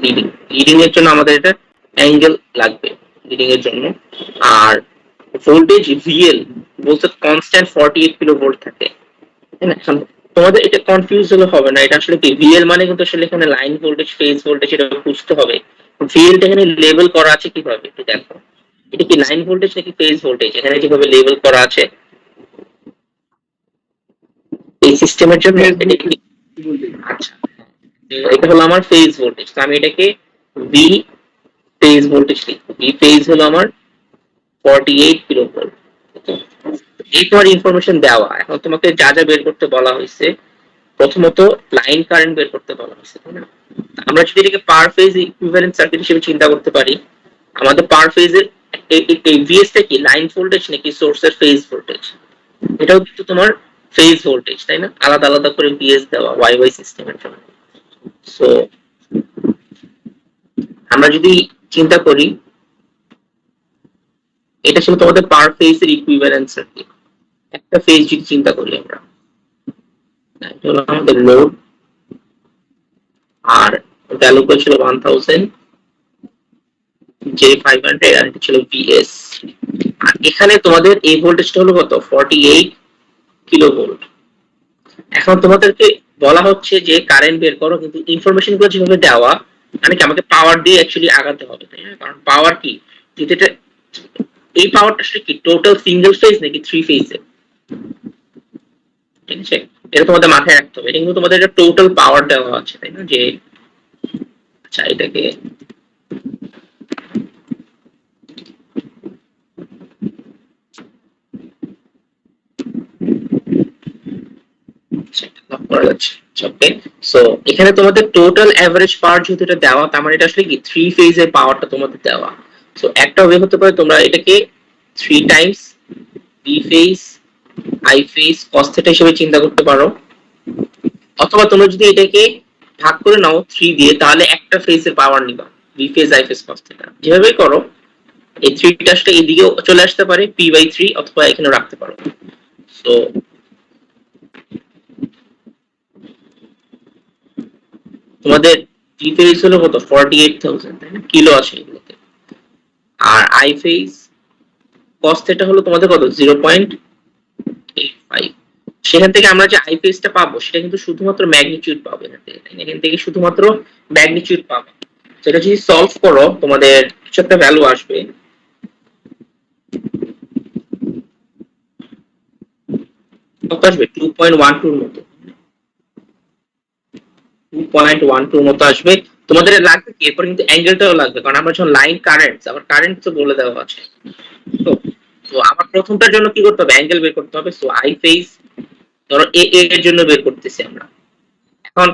Leading leading এর জন্য আমাদের এটা অ্যাঙ্গেল লাগবে লিডিং এর জন্য। আর ভোল্টেজ ভিএল বলতে কনস্ট্যান্ট 48 কিলো ভোল্ট থাকে। এখন তোমাদের এটা কনফিউজ হলে হবে না, এটা আসলে কি ভিএল মানে কিন্তু আসলে এখানে লাইন ভোল্টেজ ফেজ ভোল্টেজ এটা বুঝতে হবে। ভিএলটা এখানে লেবেল করা আছে কিভাবে একটু দেখো, এটা কি লাইন ভোল্টেজ নাকি ফেজ ভোল্টেজ এখানে যেভাবে লেবেল করা আছে এই সিস্টেমের জন্য এটা কি? আচ্ছা, এটা হলো আমার ফেজ ভোল্টেজ, তো আমি এটাকে ভি ফেজ ভোল্টেজ লিখবো। ভি ফেজ হলো আমার 48 কিলো ভোল্ট। এই তোমার ইনফরমেশন দেওয়া, এখন তোমাকে যা যা বের করতে বলা হয়েছে প্রথমত লাইন কারেন্ট বের করতে বলা হয়েছে, তাই না? আমরা যদি এটাকে পার ফেজ ইকুইভ্যালেন্ট সার্কিট হিসেবে চিন্তা করতে পারি, আমাদের পার ফেজের এই ভিএসটা কি লাইন ভোল্টেজ নাকি সোর্সের ফেজ ভোল্টেজ? এটাও কিন্তু তোমার ফেজ ভোল্টেজ, তাই না? আলাদা আলাদা করে ভিএস দেওয়া ওয়াই ওয়াই সিস্টেমের জন্য। সো আমরা যদি চিন্তা করি এটা ছিল তোমাদের পার ফেজ এর ইকুইভ্যালেন্ট সার্কিট। একটা ফেজ যদি চিন্তা করি আমরা, এটা হলো আমাদের লোড, আর ভ্যালু ছিল 1000, যে 500, আর এটা ছিল ভিএস। আর এখানে তোমাদের এই ভোল্টেজটা হলো কত 48 কিলো ভোল্ট। এখন তোমাদেরকে বলা হচ্ছে যে কারেন্ট বের করো, কিন্তু ইনফরমেশন গুলো যেভাবে দেওয়া মানে কি আমাকে পাওয়ার দিয়ে অ্যাকচুয়ালি আগাতে হবে, তাই না? কারণ পাওয়ার কি, যদি এটা এই পাওয়ারটা আসলে কি টোটাল সিঙ্গেল ফেজ নাকি থ্রি ফেজে, ঠিক আছে? এটা তোমাদের মাথায় রাখতে হবে। এটা কিন্তু তোমাদের একটা টোটাল পাওয়ার দেওয়া আছে, তাই না? যে আচ্ছা এটাকে এখানে তোমাদের টোটাল এভারেজ পাওয়ার যেহেতু এটা দেওয়া, তার মানে এটা আসলে কি থ্রি ফেজের পাওয়ারটা তোমাদের দেওয়া। সো একটা ওয়ে হতে পারে তোমরা এটাকে 3 times V phase I phase cos theta হিসেবে চিন্তা করতে পারো, অথবা তোমরা যদি এটাকে ভাগ করে নাও 3 দিয়ে, তাহলে একটা ফেজের পাওয়ার নিবা V phase I phase cos theta. যেভাবেই করো এই 3 টা আসলে এদিকেও চলে আসতে পারে p/3, অথবা এখানে রাখতে পারো। সো তোমাদের টি ফেজ হলো কত 48,000, তাই না? কিলো আসে এগুলোতে। আর আই ফেজ কস থিটা হলো তোমাদের কত 0.85। সেখান থেকে আমরা যে আই ফেজটা পাবো সেটা কিন্তু শুধুমাত্র ম্যাগনিটিউড পাবো এখান থেকে, এখান থেকে শুধুমাত্র ম্যাগনিটিউড পাবো। সেটা যদি সলভ করো তোমাদের কিছু একটা ভ্যালু আসবে, কত আসবে 2.12 এর মতো, 2.12 মতো আসবে। তোমাদের লাগবে কি এরপর কিন্তু অ্যাঙ্গেলটাও লাগবে, কারণ আমরা যখন লাইন কারেন্ট, আবার কারেন্ট তো বলে দেওয়া আছে। তো তো আমার প্রথমটার জন্য কি করতে হবে অ্যাঙ্গেল বের করতে হবে। সো আই ফেজ ধরো এ এর জন্য বের করতেছি আমরা। এখন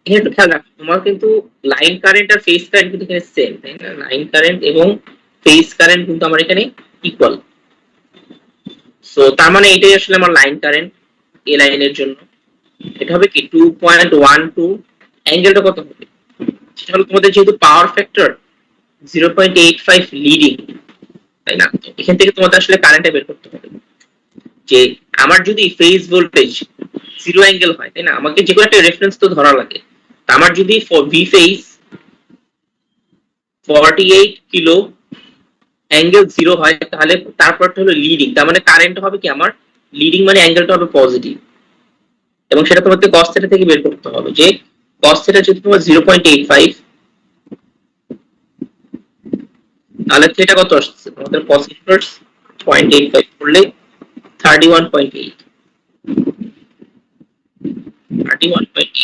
এখানে একটু খেয়াল রাখো, তোমার কিন্তু লাইন কারেন্ট আর ফেজ কারেন্ট কিন্তু এখানে সেম, তাই না? লাইন কারেন্ট এবং ফেজ কারেন্ট কিন্তু আমার এখানে ইকুয়াল। সো তার মানে এটাই আসলে আমার লাইন কারেন্ট এ লাইনের জন্য। এটা হবে কি 2.12, অ্যাঙ্গেলটা কত হবে সেটা হলো তোমাদের যেহেতু পাওয়ার ফ্যাক্টর 0.85 লিডিং, তাই না? তো এখান থেকে তোমাদের আসলে কারেন্টটা বের করতে হবে যে আমার যদি ফেজ ভোল্টেজ জিরো অ্যাঙ্গেল হয়, তাই না? আমাকে যে কোনো একটা রেফারেন্স তো ধরা লাগে। আমার যদি V phase 48 kilo angle zero হয়, তাহলে তারপরটা হলো লিডিং, তার মানে কারেন্ট হবে কি আমার লিডিং, মানে অ্যাঙ্গেলটা হবে পজিটিভ। এবং সেটা তোমাকে কস থিটা থেকে বের করতে হবে যে কস থিটা যদি তোমার 0.85, তাহলে থিটা কত আসছে তোমাদের cos ইনভার্স 0.85 করলে 31.8, 31.8।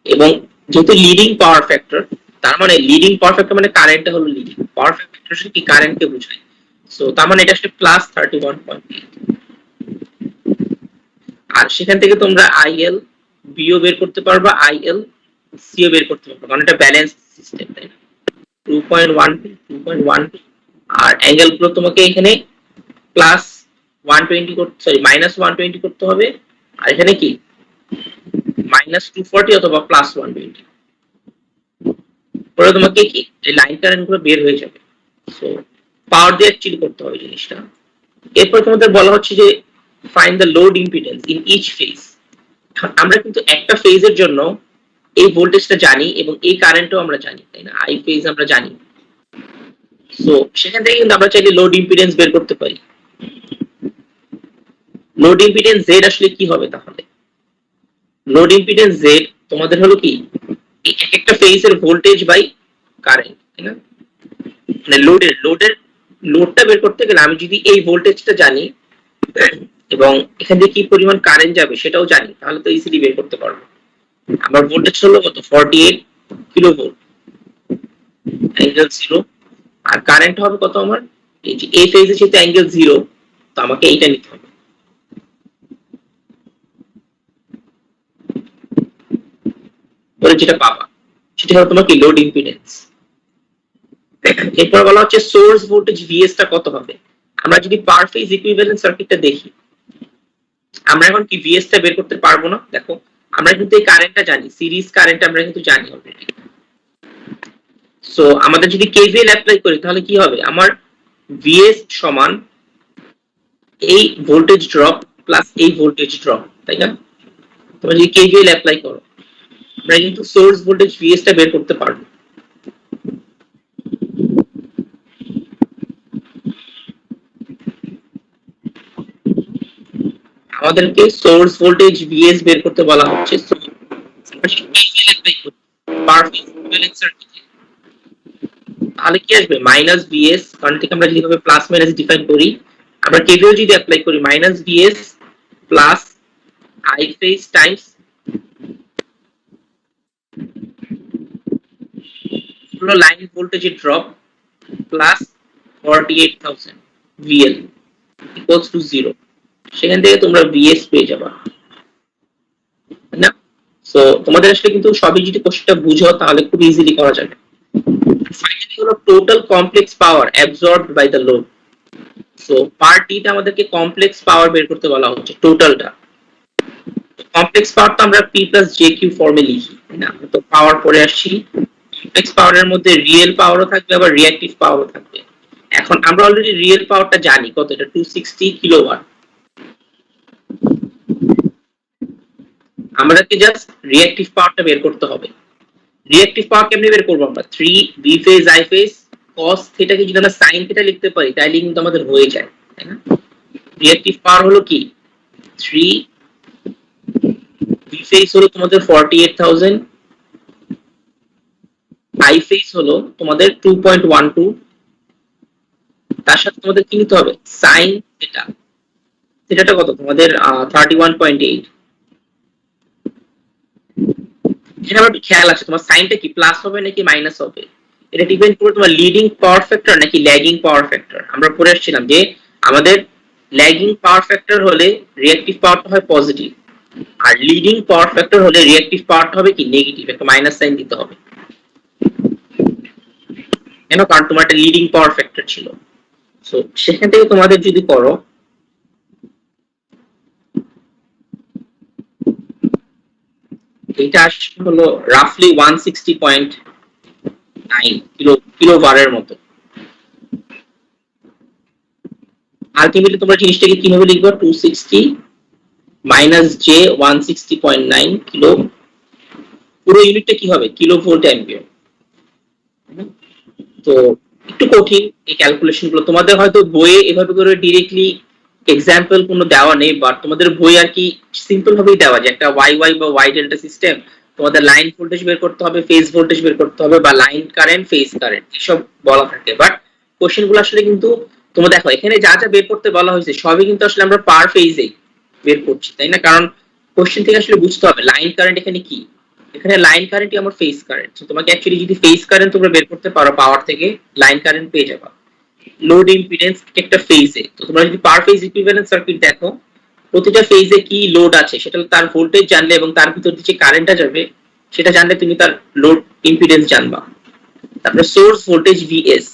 এবং যেহেতু লিডিং পাওয়ার ফ্যাক্টর, তার মানে লিডিং পাওয়ার ফ্যাক্টর মানে কারেন্টটা হলো লিডিং পাওয়ার ফ্যাক্টর, কি কারেন্টকে বোঝায়। সো তার মানে এটা আসলে প্লাস 31.8। আর সেখান থেকে তোমরা আইএল বিও বের করতে পারবা, আইএল সিও বের করতে পারবা, কারণ এটা ব্যালেন্স সিস্টেম, তাই না? 2.1 2.1, আর অ্যাঙ্গেল গুলো তোমাকে এখানে প্লাস 120 করতে, সরি মাইনাস 120 করতে হবে, আর এখানে কি মাইনাস 240 অথবা প্লাস 120 পরে তোমাকে কি এই লাইন কারেন্ট গুলো বের হয়ে যাবে। সো পাওয়ার দিয়ে অ্যাকচুয়ালি করতে হবে জিনিসটা। এরপর তোমাদের বলা হচ্ছে যে find the load impedance in each phase. আমরা কিন্তু একটা ফেজের জন্য এই ভোল্টেজটা জানি এবং এই কারেন্টও আমরা জানি, তাই না? আই ফেজ আমরা জানি। সো সেখান থেকে কিন্তু আমরা চাইলে লোড ইম্পিডেন্স বের করতে পারি। লোড ইম্পিডেন্স জেড আসলে কি হবে তাহলে? লোড ইম্পিডেন্স জেড তোমাদের হলো কি এক একটা ফেজের ভোল্টেজ বাই কারেন্ট, তাই না? মানে লোডটা বের করতে গেলে আমি যদি এই ভোল্টেজটা জানি এবং এখান থেকে কি পরিমাণ কারেন্ট যাবে সেটাও জানি, তাহলে তো ইজিলি বের করতে পারবো। আমার ভোল্টেজ হলো কত? 48 কিলোভোল্ট অ্যাঙ্গেল 0, আর কারেন্ট হবে কত আমার? এই যে এই ফেজে যেহেতু অ্যাঙ্গেল 0, তো আমাকে এইটা নিতে হবে। পরে যেটা পাবা সেটা হলো তোমার কি লোড ইম্পিডেন্স। এরপর বলা হচ্ছে সোর্স ভোল্টেজ ভিএস টা কত হবে। আমরা যদি পার ফেজ ইকুইভ্যালেন্ট সার্কিটটা দেখি, আমরা এখন কি ভিএস টা বের করতে পারবো না? দেখো আমরা কিন্তু এই কারেন্টটা জানি, সিরিজ কারেন্ট আমরা কিন্তু জানি অলরেডি। সো আমাদের যদি কেভিএল অ্যাপ্লাই করি তাহলে কি হবে? আমার ভিএস সমান এই ভোল্টেজ ড্রপ প্লাস এই ভোল্টেজ ড্রপ, তাই না? তোমরা যদি কেভিএল অ্যাপ্লাই করো আমরা কিন্তু সোর্স ভোল্টেজ ভিএস টা বের করতে পারবো। আমাদেরকে সোর্স ভোল্টেজ ভিএস বের করতে বলা হচ্ছে। তাহলে কি আসবে? মাইনাস ভিএস, কারণ থেকে আমরা যেভাবে প্লাস মাইনাস ডিফাইন করি, আমরা কেভিএল যদি অ্যাপ্লাই করি minus VS plus I phase times হলো লাইন ভোল্টেজের drop plus 48,000 VL equals to 0। সেখান থেকে তোমরা ভিএস পেয়ে যাবা, না? সো তোমাদের আসলে কিন্তু সবই যদি কোশ্চেনটা বুঝো তাহলে খুব ইজিলি করা যাবে। ফাইনালি হলো total complex power absorbed by the load. So part D তে আমাদেরকে কমপ্লেক্স পাওয়ার বের করতে বলা হচ্ছে, টোটালটা। কমপ্লেক্স পাওয়ার তো আমরা পি প্লাস জে কিউ ফর্মে লিখি, তাই না? তো পাওয়ার পরে আসছি। কমপ্লেক্স পাওয়ারের মধ্যে রিয়েল পাওয়ারও থাকবে আবার রিঅ্যাকটিভ পাওয়ারও থাকবে। এখন আমরা অলরেডি রিয়েল পাওয়ারটা জানি কত, এটা 260 কিলোওয়াট। আমাদেরকে জাস্ট রিঅ্যাকটিভ পাওয়ারটা বের করতে হবে। রিঅ্যাকটিভ পাওয়ার কেমনে বের করব আমরা? 3 B phase I phase cos theta কে যদি আমরা sin থিটা লিখতে পারি তাহলে কিন্তু আমাদের হয়ে যায়, তাই না? রিঅ্যাকটিভ পাওয়ার হলো কি 3 বি ফেজ হলো তোমাদের 48,000, আই ফেজ হলো তোমাদের 2.12, তার সাথে তোমাদের কি নিতে হবে? sin theta. থিটাটা কত তোমাদের? 31.8। এটা আবার খেয়াল আছে তোমার সাইনটা কি প্লাস হবে নাকি মাইনাস হবে, এটা ডিপেন্ড করে তোমার লিডিং পাওয়ার ফ্যাক্টর নাকি ল্যাগিং পাওয়ার ফ্যাক্টর। আমরা পড়ে আসছিলাম যে আমাদের ল্যাগিং পাওয়ার ফ্যাক্টর হলে রিঅ্যাকটিভ পাওয়ারটা হয় পজিটিভ, আর লিডিং পাওয়ার ফ্যাক্টর হলে রিঅ্যাকটিভ পাওয়ারটা হবে কি নেগেটিভ, একটা মাইনাস সাইন দিতে হবে। কেন? কারণ তোমার একটা লিডিং পাওয়ার ফ্যাক্টর ছিল। সো সেখান থেকে তোমাদের যদি করো এটা হলো রাফলি 160.9 কিলোবারের মতো। আলটিমেটলি তোমরা জিনিসটাকে কিভাবে লিখবা? 260 মাইনাস জে 160.9 কিলো, পুরো ইউনিটটা কি হবে? Kilo volt ampere. তো একটু কঠিন এই ক্যালকুলেশন গুলো, তোমাদের হয়তো বইয়ে এভাবে করে ডিরেক্টলি এক্সাম্পল কোনো দেওয়া নেই, বাট তোমাদের বই আর কি সিম্পল ভাবেই দেওয়া, যে একটা ওয়াই ওয়াই বা ওয়াই ডেল্টা সিস্টেম, তোমাদের লাইন ভোল্টেজ বের করতে হবে, ফেজ ভোল্টেজ বের করতে হবে, বা লাইন কারেন্ট ফেজ কারেন্ট এসব বলা থাকে। বাট কোশ্চেন গুলো আসলে কিন্তু তোমরা দেখো এখানে যা যা বের করতে বলা হয়েছে সবই কিন্তু আসলে আমরা পার ফেজে বের করছি, তাই না? কারণ কোশ্চেন থেকে আসলে বুঝতে হবে লাইন কারেন্ট এখানে কি, এখানে লাইন কারেন্টই আমার ফেজ কারেন্ট। তো তোমাকে অ্যাকচুয়ালি যদি ফেজ কারেন্ট তোমরা বের করতে পারো পাওয়ার থেকে, লাইন কারেন্ট পেয়ে যাবে। লোড ইম্পিডেন্স একটা ফেজে, তো তোমরা যদি পার ফেজ ইকুইভ্যালেন্ট সার্কিট দেখো, প্রতিটা ফেজে কি লোড আছে সেটা তার ভোল্টেজ জানলে এবং তার ভিতর দিয়ে যে কারেন্টটা যাবে সেটা জানলে তুমি তার লোড ইম্পিডেন্স জানবা। তারপরে সোর্স ভোল্টেজ ভিএস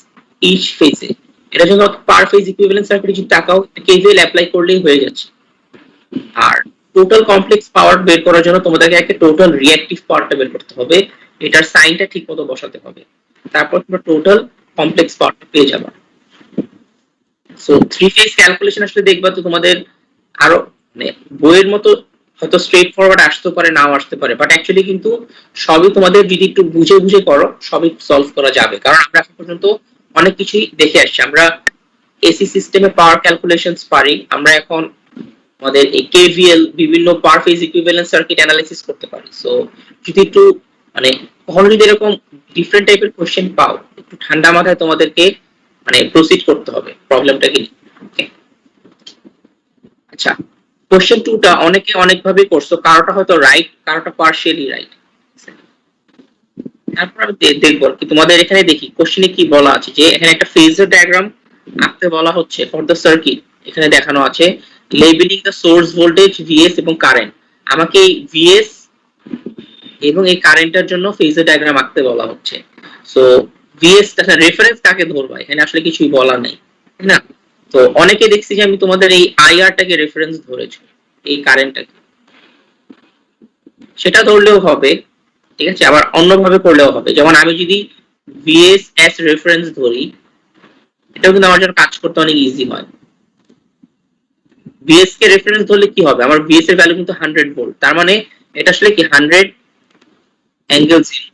ইচ ফেজে, এটা যখন পার ফেজ ইকুইভ্যালেন্ট সার্কিট যদি তাকাও কেভিএল অ্যাপ্লাই করলেই হয়ে যাচ্ছে। আর টোটাল কমপ্লেক্স পাওয়ার বের করার জন্য তোমাদেরকে একটা টোটাল রিঅ্যাকটিভ পাওয়ারটা বের করতে হবে, এটার সাইনটা ঠিকমতো বসাতে হবে, তারপর তোমরা টোটাল কমপ্লেক্স পাওয়ারটা পেয়ে যাবে। সো থ্রি ফেজ ক্যালকুলেশন আসলে দেখবা তো তোমাদের আরো মানে বইয়ের মতো হয়তো স্ট্রেট ফরওয়ার্ড আসতে পারে, নাও আসতে পারে, বাট অ্যাকচুয়ালি কিন্তু সবই তোমাদের যদি একটু বুঝে বুঝে করো সবই সলভ করা যাবে, কারণ আমরা এখন পর্যন্ত অনেক কিছুই দেখে আসছি। আমরা এসি সিস্টেমে পাওয়ার ক্যালকুলেশনস পারি, আমরা এখন আমাদের এই কেভিএল বিভিন্ন পার ফেজ ইকুইভ্যালেন্ট সার্কিট অ্যানালাইসিস করতে পারি। সো যদি একটু মানে কখনো যদি এরকম ডিফারেন্ট টাইপের কোশ্চেন পাও, একটু ঠান্ডা মাথায় তোমাদেরকে মানে প্রসিড করতে হবে প্রবলেমটা কি। আচ্ছা, কোশ্চেন 2টা অনেকে অনেক ভাবে করছো, কারোটা হয়তো রাইট, কারোটা পার্শিয়ালি রাইট। তারপর আমি দেখবো কি তোমাদের এখানে দেখি কোশ্চেনে কি বলা আছে, যে এখানে একটা ফেজার ডায়াগ্রাম আঁকতে বলা হচ্ছে ফর দ্য সার্কিট। এখানে দেখানো আছে labelling the source voltage VS এবং কারেন্ট। আমাকে এই ভিএস এবং এই কারেন্টের জন্য ফেজার ডায়াগ্রাম আঁকতে বলা হচ্ছে। সো ভিএস দেখা রেফারেন্স কাকে ধরবা, এখানে আসলে কিছুই বলা নেই, তাই না? তো অনেকে দেখছি যে আমি তোমাদের এই আইআরটাকে রেফারেন্স ধরেছি, এই কারেন্টটাকে, সেটা ধরলেও হবে, ঠিক আছে, আবার অন্যভাবে করলেও হবে। যেমন আমি যদি ভিএস এস রেফারেন্স ধরি, এটাও কিন্তু আমার জন্য কাজ করতে অনেক ইজি হয়। ভিএস কে রেফারেন্স ধরলে কি হবে, আমার ভিএস এর ভ্যালু কিন্তু 100 ভোল্ট, তার মানে এটা আসলে কি 100 অ্যাঙ্গেল 0।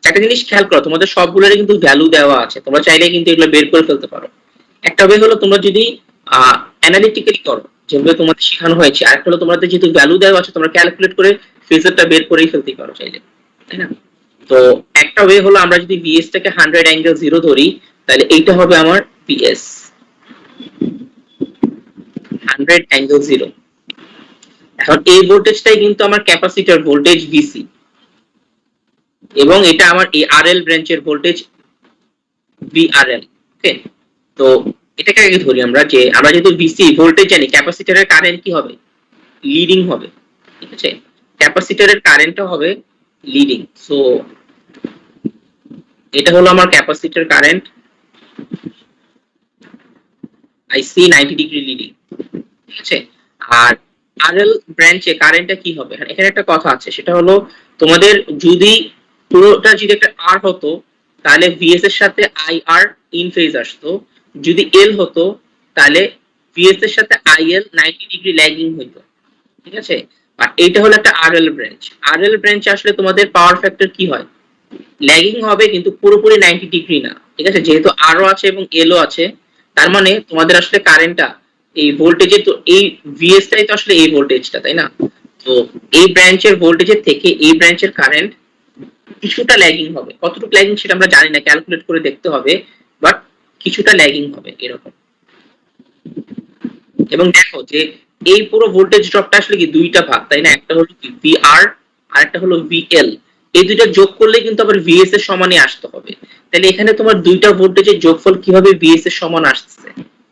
একটা জিনিস খেয়াল করো, তোমাদের সবগুলোরই কিন্তু ভ্যালু দেওয়া আছে, তোমরা চাইলে কিন্তু এগুলো বের করে ফেলতে পারো। একটা ওয়ে হলো তোমরা যদি অ্যানালিটিক্যালি করো যেভাবে তোমাদের শেখানো হয়েছে, আর একটা হলো তোমাদের যেহেতু ভ্যালু দেওয়া আছে তোমরা ক্যালকুলেট করে ফেজারটা বের করেই ফেলতে পারো চাইলে, তাই না? তো একটা ওয়ে হলো আমরা যদি ভিএস টাকে 100 অ্যাঙ্গেল 0 ধরি, তাহলে এইটা হবে আমার ভিএস 100 অ্যাঙ্গেল 0। এখন এই ভোল্টেজটাই কিন্তু আমার ক্যাপাসিটর ভোল্টেজ ভিসি, এবং এটা আমার এই আরএল ব্রাঞ্চের ভোল্টেজ ভিআরএল। ওকে, তো এটাকে আগে ধরি আমরা, যে আমরা যেহেতু ভিসি ভোল্টেজ জানি, ক্যাপাসিটরের কারেন্ট কি হবে, লিডিং হবে, ঠিক আছে, ক্যাপাসিটরের কারেন্টটা হবে লিডিং। সো এটা হলো আমার ক্যাপাসিটর কারেন্ট, আইসি 90 ডিগ্রি লিডিং, ঠিক আছে। আর আরএল ব্রাঞ্চে কারেন্টটা কি হবে, এখানে একটা কথা আছে, সেটা হলো তোমাদের যদি পুরোটা যদি একটা আর হতো তাহলে ভিএস এর সাথে আইআর ইন ফেজ আসতো, যদি এল হতো তাহলে ভিএস এর সাথে আইএল 90 ডিগ্রি ল্যাগিং হইতো, ঠিক আছে। আর এটা হলো একটা আরএল ব্রাঞ্চ, আরএল ব্রাঞ্চে আসলে তোমাদের পাওয়ার ফ্যাক্টর কি হয়, ল্যাগিং হবে, কিন্তু পুরোপুরি 90 ডিগ্রি না, ঠিক আছে, যেহেতু আরও আছে এবং এলও আছে, তার মানে তোমাদের আসলে কারেন্টটা এই ভোল্টেজে, তো এই ভিএস টাই তো আসলে এই ভোল্টেজটা, তাই না? তো এই ব্রাঞ্চের ভোল্টেজের থেকে এই ব্রাঞ্চের কারেন্ট কিছুটা ল্যাগিং হবে, কতটুকু ল্যাগিং সেটা আমরা জানি না, ক্যালকুলেট করে দেখতে হবে, বাট কিছুটা ল্যাগিং হবে এরকম। এবং দেখো যে এই পুরো ভোল্টেজ ড্রপটা আসলে কি দুইটা ভাগ, তাই না, একটা হলো কি ভিআর আর একটা হলো ভিএল, এই দুইটা যোগ করলে কিন্তু আবার ভিএস এর সমানই আসতে হবে। তাহলে এখানে তোমার দুইটা ভোল্টেজের যোগফল কিভাবে ভিএস এর সমান আসছে,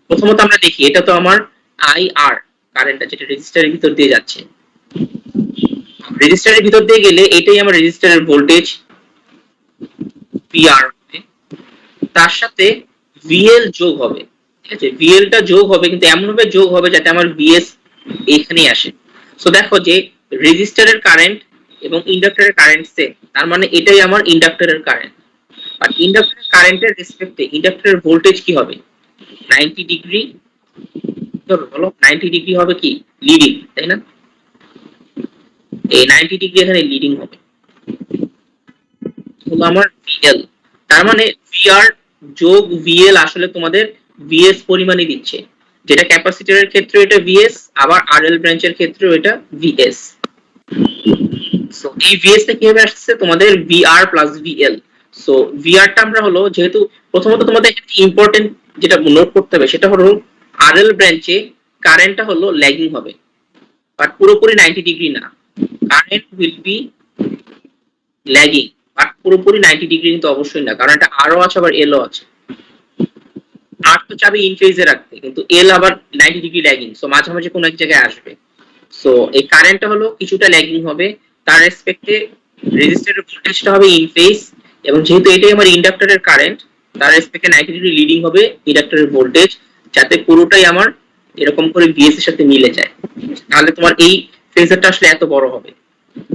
প্রথমত আমরা দেখি, এটা তো আমার আইআর কারেন্টটা যেটা রেজিস্টারের ভিতর দিয়ে যাচ্ছে, রেজিস্টারের ভিতর দিয়ে গেলে এটাই আমার রেজিস্টারের ভোল্টেজ ভিআর হবে, তার সাথে ভিএল যোগ হবে, ঠিক আছে, ভিএল টা যোগ হবে, কিন্তু এমন ভাবে যোগ হবে যাতে আমার ভিএস এখানেই আসে। সো দেখো যে রেজিস্টারের কারেন্ট এবং ইন্ডাক্টরের কারেন্ট সেম, তার মানে এটাই আমার ইন্ডাক্টরের কারেন্ট। আর ইন্ডাক্টরের কারেন্টের রেসপেক্টে ইন্ডাক্টরের ভোল্টেজ কি হবে, 90 ডিগ্রি, বলো 90 ডিগ্রি হবে কি লিডিং, তাই না, এই 90 ডিগ্রি এখানে লিডিং হবে, হলো আমার ভিএল। তার মানে ভিআর যোগ ভিএল আসলে তোমাদের ভিএস পরিমাণই দিচ্ছে, যেটা ক্যাপাসিটরের ক্ষেত্রে এটা ভিএস, আবার আরএল ব্রাঞ্চের ক্ষেত্রে এটা ভিএস। সো এই ভিএস টা কিভাবে আসছে, তোমাদের VR plus VL. So VR টা আমরা হলো, যেহেতু প্রথমত তোমাদের ইম্পর্টেন্ট যেটা নোট করতে হবে সেটা হলো আরএল ব্রাঞ্চে কারেন্টটা হলো ল্যাগিং হবে, বাট পুরোপুরি 90 ডিগ্রি না, current will be lagging, but পুরোপুরি 90 ডিগ্রি কিন্তু অবশ্যই না, কারণ এটা আরও আছে আবার এলও আছে। আর তো চাবি ইন ফেজে রাখতে, কিন্তু এল আবার 90 ডিগ্রি ল্যাগিং, সো মাঝামাঝি কোন এক জায়গায় আসবে। সো এই কারেন্টটা হলো কিছুটা ল্যাগিং হবে, তার রেসপেক্টে রেজিস্টরের ভোল্টেজটা হবে ইন ফেজ, এবং যেহেতু এটাই আমার ইন্ডাক্টরের কারেন্ট, তার রেসপেক্টে 90 ডিগ্রি লিডিং হবে ইন্ডাক্টরের ভোল্টেজ, যাতে পুরোটাই আমার এরকম করে ভিএস এর সাথে মিলে যায়, তাহলে তোমার এই ফেজারটা আসলে এত বড় হবে,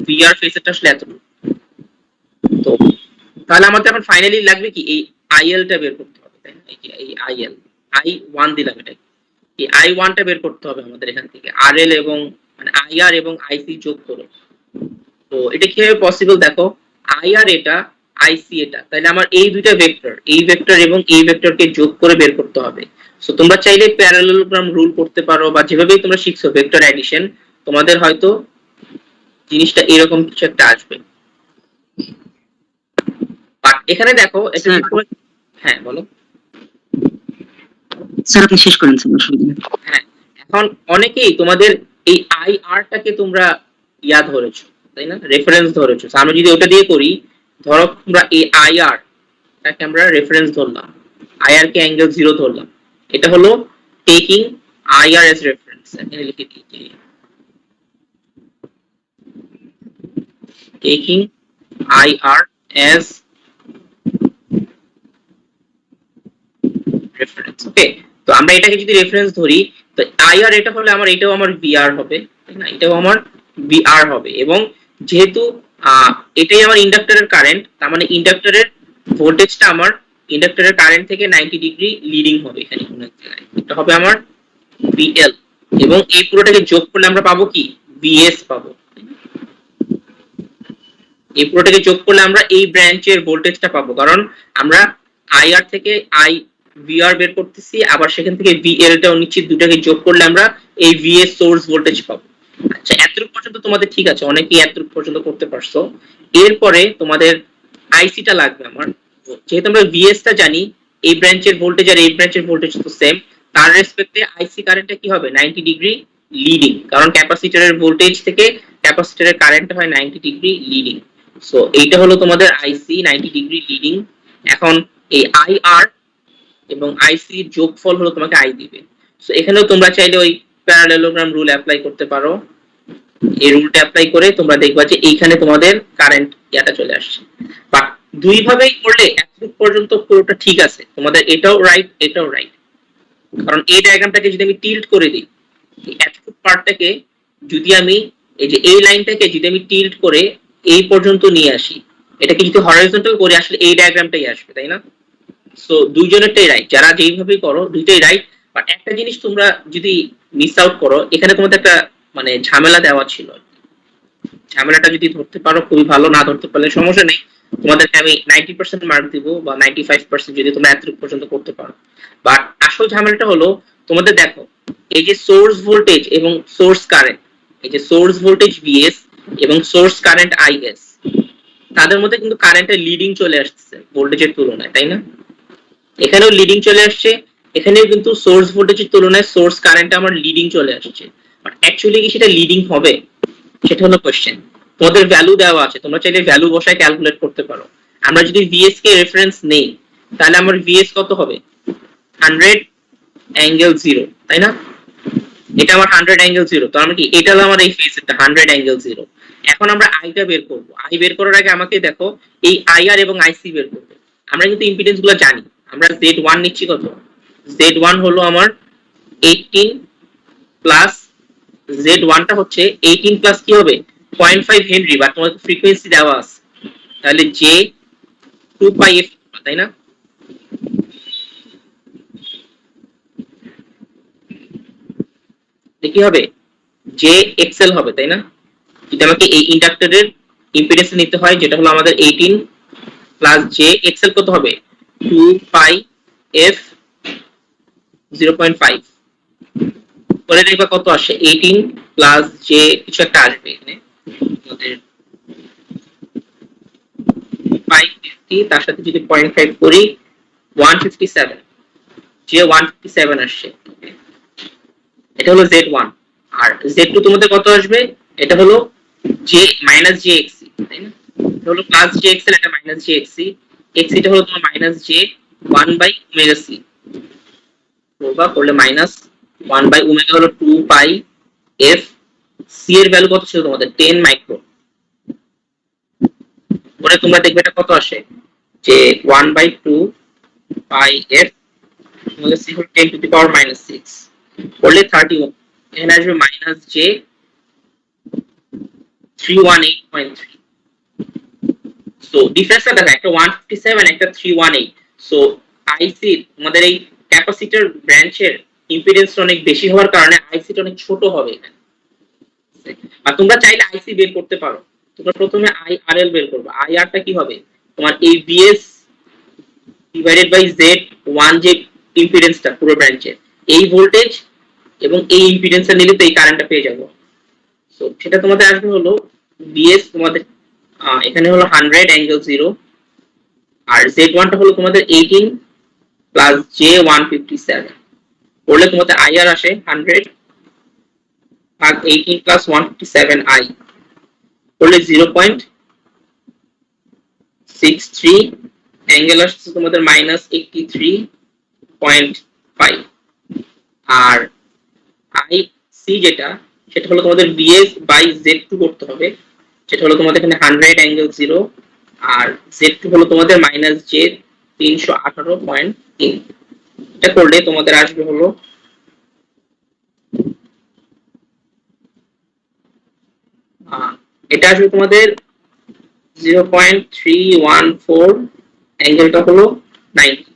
ভিআর ফেজারটা আসলে এত। তো তাহলে আমাদের এখন ফাইনালি লাগবে কি এই আইএল টা বের করতে হবে, তাই না, এই আইএল আই ওয়ান দিলাম, এটা এই আই ওয়ান টা বের করতে হবে আমাদের এখান থেকে, আরএল এবং মানে আইআর এবং আইসি যোগ করো। তো এটা কিভাবে পসিবল দেখো, আইআর এটা, আইসি এটা, তাহলে আমার এই দুইটা ভেক্টর, এই ভেক্টর এবং এই ভেক্টরকে যোগ করে বের করতে হবে। সো তোমরা চাইলে প্যারালেলোগ্রাম রুল করতে পারো বা যেভাবেই তোমরা শিখছো ভেক্টর অ্যাডিশন, তোমাদের হয়তো জিনিসটা এরকম কিছু একটা আসবে। বাট এখানে দেখো এটা, হ্যাঁ বলো। স্যার আপনি শেষ করেন স্যার, অসুবিধা নেই। হ্যাঁ, এখন অনেকেই তোমাদের এই আইআরটাকে তোমরা ইয়া ধরেছো, তাই না, রেফারেন্স ধরেছো। আমরা যদি ওটা দিয়ে করি, ধরো তোমরা এই আইআর টাকে আমরা রেফারেন্স ধরলাম, আইআর কে অ্যাঙ্গেল 0 ধরলাম, এটা হলো টেকিং আইআর এজ রেফারেন্স। এখানে লিখে দিই টেকিং আইআর এজ রেফারেন্স। ওকে, তো আমরা এটাকে যদি রেফারেন্স ধরি, তো আইআর এটা হলে আমার এটাও আমার ভিআর হবে, তাই না, এটাও আমার ভিআর হবে। এবং যেহেতু এটাই আমার ইন্ডাক্টরের কারেন্ট, তার মানে ইন্ডাক্টরের ভোল্টেজটা আমার ইন্ডাক্টরের কারেন্ট থেকে 90 ডিগ্রি লিডিং হবে এখানে কোন এক জায়গায়, এটা হবে আমার ভিএল। এবং এই পুরোটাকে যোগ করলে আমরা পাবো কি, ভিএস পাবো। এই পুরোটাকে যোগ করলে আমরা এই ব্রাঞ্চের ভোল্টেজটা পাবো, কারণ আমরা আইআর থেকে আই ভিআর বের করতেছি, আবার সেখান থেকে ভিএল টাও নিচ্ছি, দুটাকে যোগ করলে আমরা এই ভিএস সোর্স ভোল্টেজ পাবো। আচ্ছা, এতটুকু পর্যন্ত তোমাদের ঠিক আছে, অনেকেই এতটুকু পর্যন্ত করতে পারছো। এরপরে তোমাদের আইসিটা লাগবে আমার। যেহেতু আমরা ভিএস টা জানি, এই ব্রাঞ্চের ভোল্টেজ আর এই ব্রাঞ্চের ভোল্টেজ তো সেম, তার রেসপেক্টে আইসি কারেন্টটা কি হবে, 90 ডিগ্রি লিডিং, কারণ ক্যাপাসিটরের ভোল্টেজ থেকে ক্যাপাসিটরের কারেন্ট হয় 90 ডিগ্রি লিডিং। সো এইটা হলো তোমাদের আইসি 90 ডিগ্রি লিডিং। এখন এই আইআর এবং আইসি যোগফল হলো তোমাকে আই দিবে। সো এখানেও তোমরা চাইলে ওই প্যারালেলোগ্রাম রুল অ্যাপ্লাই করতে পারো। এই রুলটা অ্যাপ্লাই করে তোমরা দেখবা যে এইখানে তোমাদের কারেন্ট ইয়াটা চলে আসছে। বা দুই ভাবেই করলে এতটুকু পর্যন্ত পুরোটা ঠিক আছে, তোমাদের এটাও রাইট এটাও রাইট। কারণ এই ডায়াগ্রামটাকে যদি আমি টিল্ট করে দিই, এতটুকু পার্টটাকে যদি আমি এই যে এই লাইনটাকে যদি আমি টিল্ট করে এই পর্যন্ত নিয়ে আসি, এটাকে যদি হরাইজন্টাল করে, আসলে এই ডায়াগ্রামটাই আসবে, তাই না? সো দুইজনেরটাই রাইট, যারা যেইভাবেই করো দুইটাই রাইট। বাট একটা জিনিস তোমরা যদি মিস আউট করো, এখানে তোমাদের একটা মানে ঝামেলা দেওয়া ছিল। ঝামেলাটা যদি ধরতে পারো খুবই ভালো, না ধরতে পারলে সমস্যা নেই, তোমাদেরকে আমি 90% মার্ক দিব বা 95% যদি তোমরা এতটুকু পর্যন্ত করতে পারো। বাট আসল ঝামেলাটা হলো তোমাদের দেখো, এই যে সোর্স ভোল্টেজ এবং সোর্স কারেন্ট, এই যে সোর্স ভোল্টেজ ভিএস এবং সোর্স কারেন্ট আইএস, তাদের মধ্যে কিন্তু কারেন্টের লিডিং চলে আসছে ভোল্টেজের তুলনায়, তাই না? এখানেও লিডিং চলে আসছে, এখানেও কিন্তু সোর্স ভোল্টেজের তুলনায় সোর্স কারেন্ট আমার লিডিং চলে আসছে। বাট অ্যাকচুয়ালি কি সেটা লিডিং হবে, সেটা হলো কোশ্চেন। তোমাদের ভ্যালু দেওয়া আছে, তোমরা চাইলে ভ্যালু বসায় ক্যালকুলেট করতে পারো। আমরা যদি ভিএস কে রেফারেন্স নেই, তাহলে আমার ভিএস কত হবে, 100 অ্যাঙ্গেল 0, তাই না? এটা আমার 100 অ্যাঙ্গেল 0, তো আমরা কি এটা হলো আমার এই ফেজটা 100 অ্যাঙ্গেল 0। এখন আমরা আইটা বের করব। আই বের করার আগে আমাকে দেখো এই আইআর এবং আইসি বের করতে। আমরা কিন্তু ইম্পিডেন্স গুলো জানি, আমরা Z1 নিচ্ছি কত, Z1 হলো আমার 18 প্লাস Z1 টা হচ্ছে 18 প্লাস কি হবে 0.5 হেনরি, বা তোমাদের ফ্রিকোয়েন্সি দেওয়া আছে, তাহলে J 2 পাই f, তাই না? কি হবে, J XL হবে, তাই না? যদি আমাকে এই ইন্ডাক্টরের ইম্পিডেন্স নিতে হয়, যেটা হলো আমাদের 18 প্লাস J XL কত হবে 2 পাই f 0.5, পরে দেখবা কত আসে 18 প্লাস J কিছু একটা আসবে এখানে আমাদের 550, তার সাথে যদি 0.5 করি 157, J 157 আসছে। এটা হলো Z1। আর Z2 তোমাদের কত আসবে, এটা হলো J মাইনাস JXC, তাই না? এটা হলো প্লাস JXL, এটা মাইনাস JXC, XC টা হলো তোমার minus J 1 by omega C, করবা করলে মাইনাস 1 বাই ওমেগা হলো 2 পাই f। C এর ভ্যালু কত ছিল তোমাদের 10 মাইক্রো, পরে তোমরা দেখবে এটা কত আসে যে 1 বাই 2 পাই f, তোমাদের C হলো 10 টু দি পাওয়ার মাইনাস 6, করলে 31, এখানে আসবে মাইনাস J 318.3। সো ডিফারেন্সটা দেখো, একটা 157 একটা 318। সো আইসি আমাদের এই ক্যাপাসিটর ব্রাঞ্চের ইম্পিডেন্স অনেক বেশি হওয়ার কারণে আইসিটা অনেক ছোট হবে এখানে। আছে। আর তোমরা চাইলে আইসি বের করতে পারো। তোমরা প্রথমে আইআরএল বের করবে। আইআরটা কি হবে? তোমার এই VS divided by Z one যে ইম্পিডেন্সটা পুরো ব্রাঞ্চের, এই ভোল্টেজ এবং এই ইম্পিডেন্সটা নিলে তো এই কারেন্টটা পেয়ে যাবো। সো সেটা তোমাদের আসবে হলো বিএস তোমাদের এখানে হলো 100 অ্যাঙ্গেল 0, আর জেড ওয়ানটা হলো তোমাদের 18 প্লাস জে 157 করলে তোমাদের আইআর আসে 100 ভাগ 18 প্লাস 157 আই করলে 0.63 অ্যাঙ্গেল আসছে তোমাদের -83.5। আর আই সি যেটা সেটা হলো তোমাদের বিএস বাই জেড টু করতে হবে, যেটা হলো তোমাদের এখানে 100 অ্যাঙ্গেল 0, আর জেড টু হলো তোমাদের মাইনাস জে 318.3। এটা করলে তোমাদের আসবে হলো এটা আসবে তোমাদের 0.314 অ্যাঙ্গেলটা হলো 90।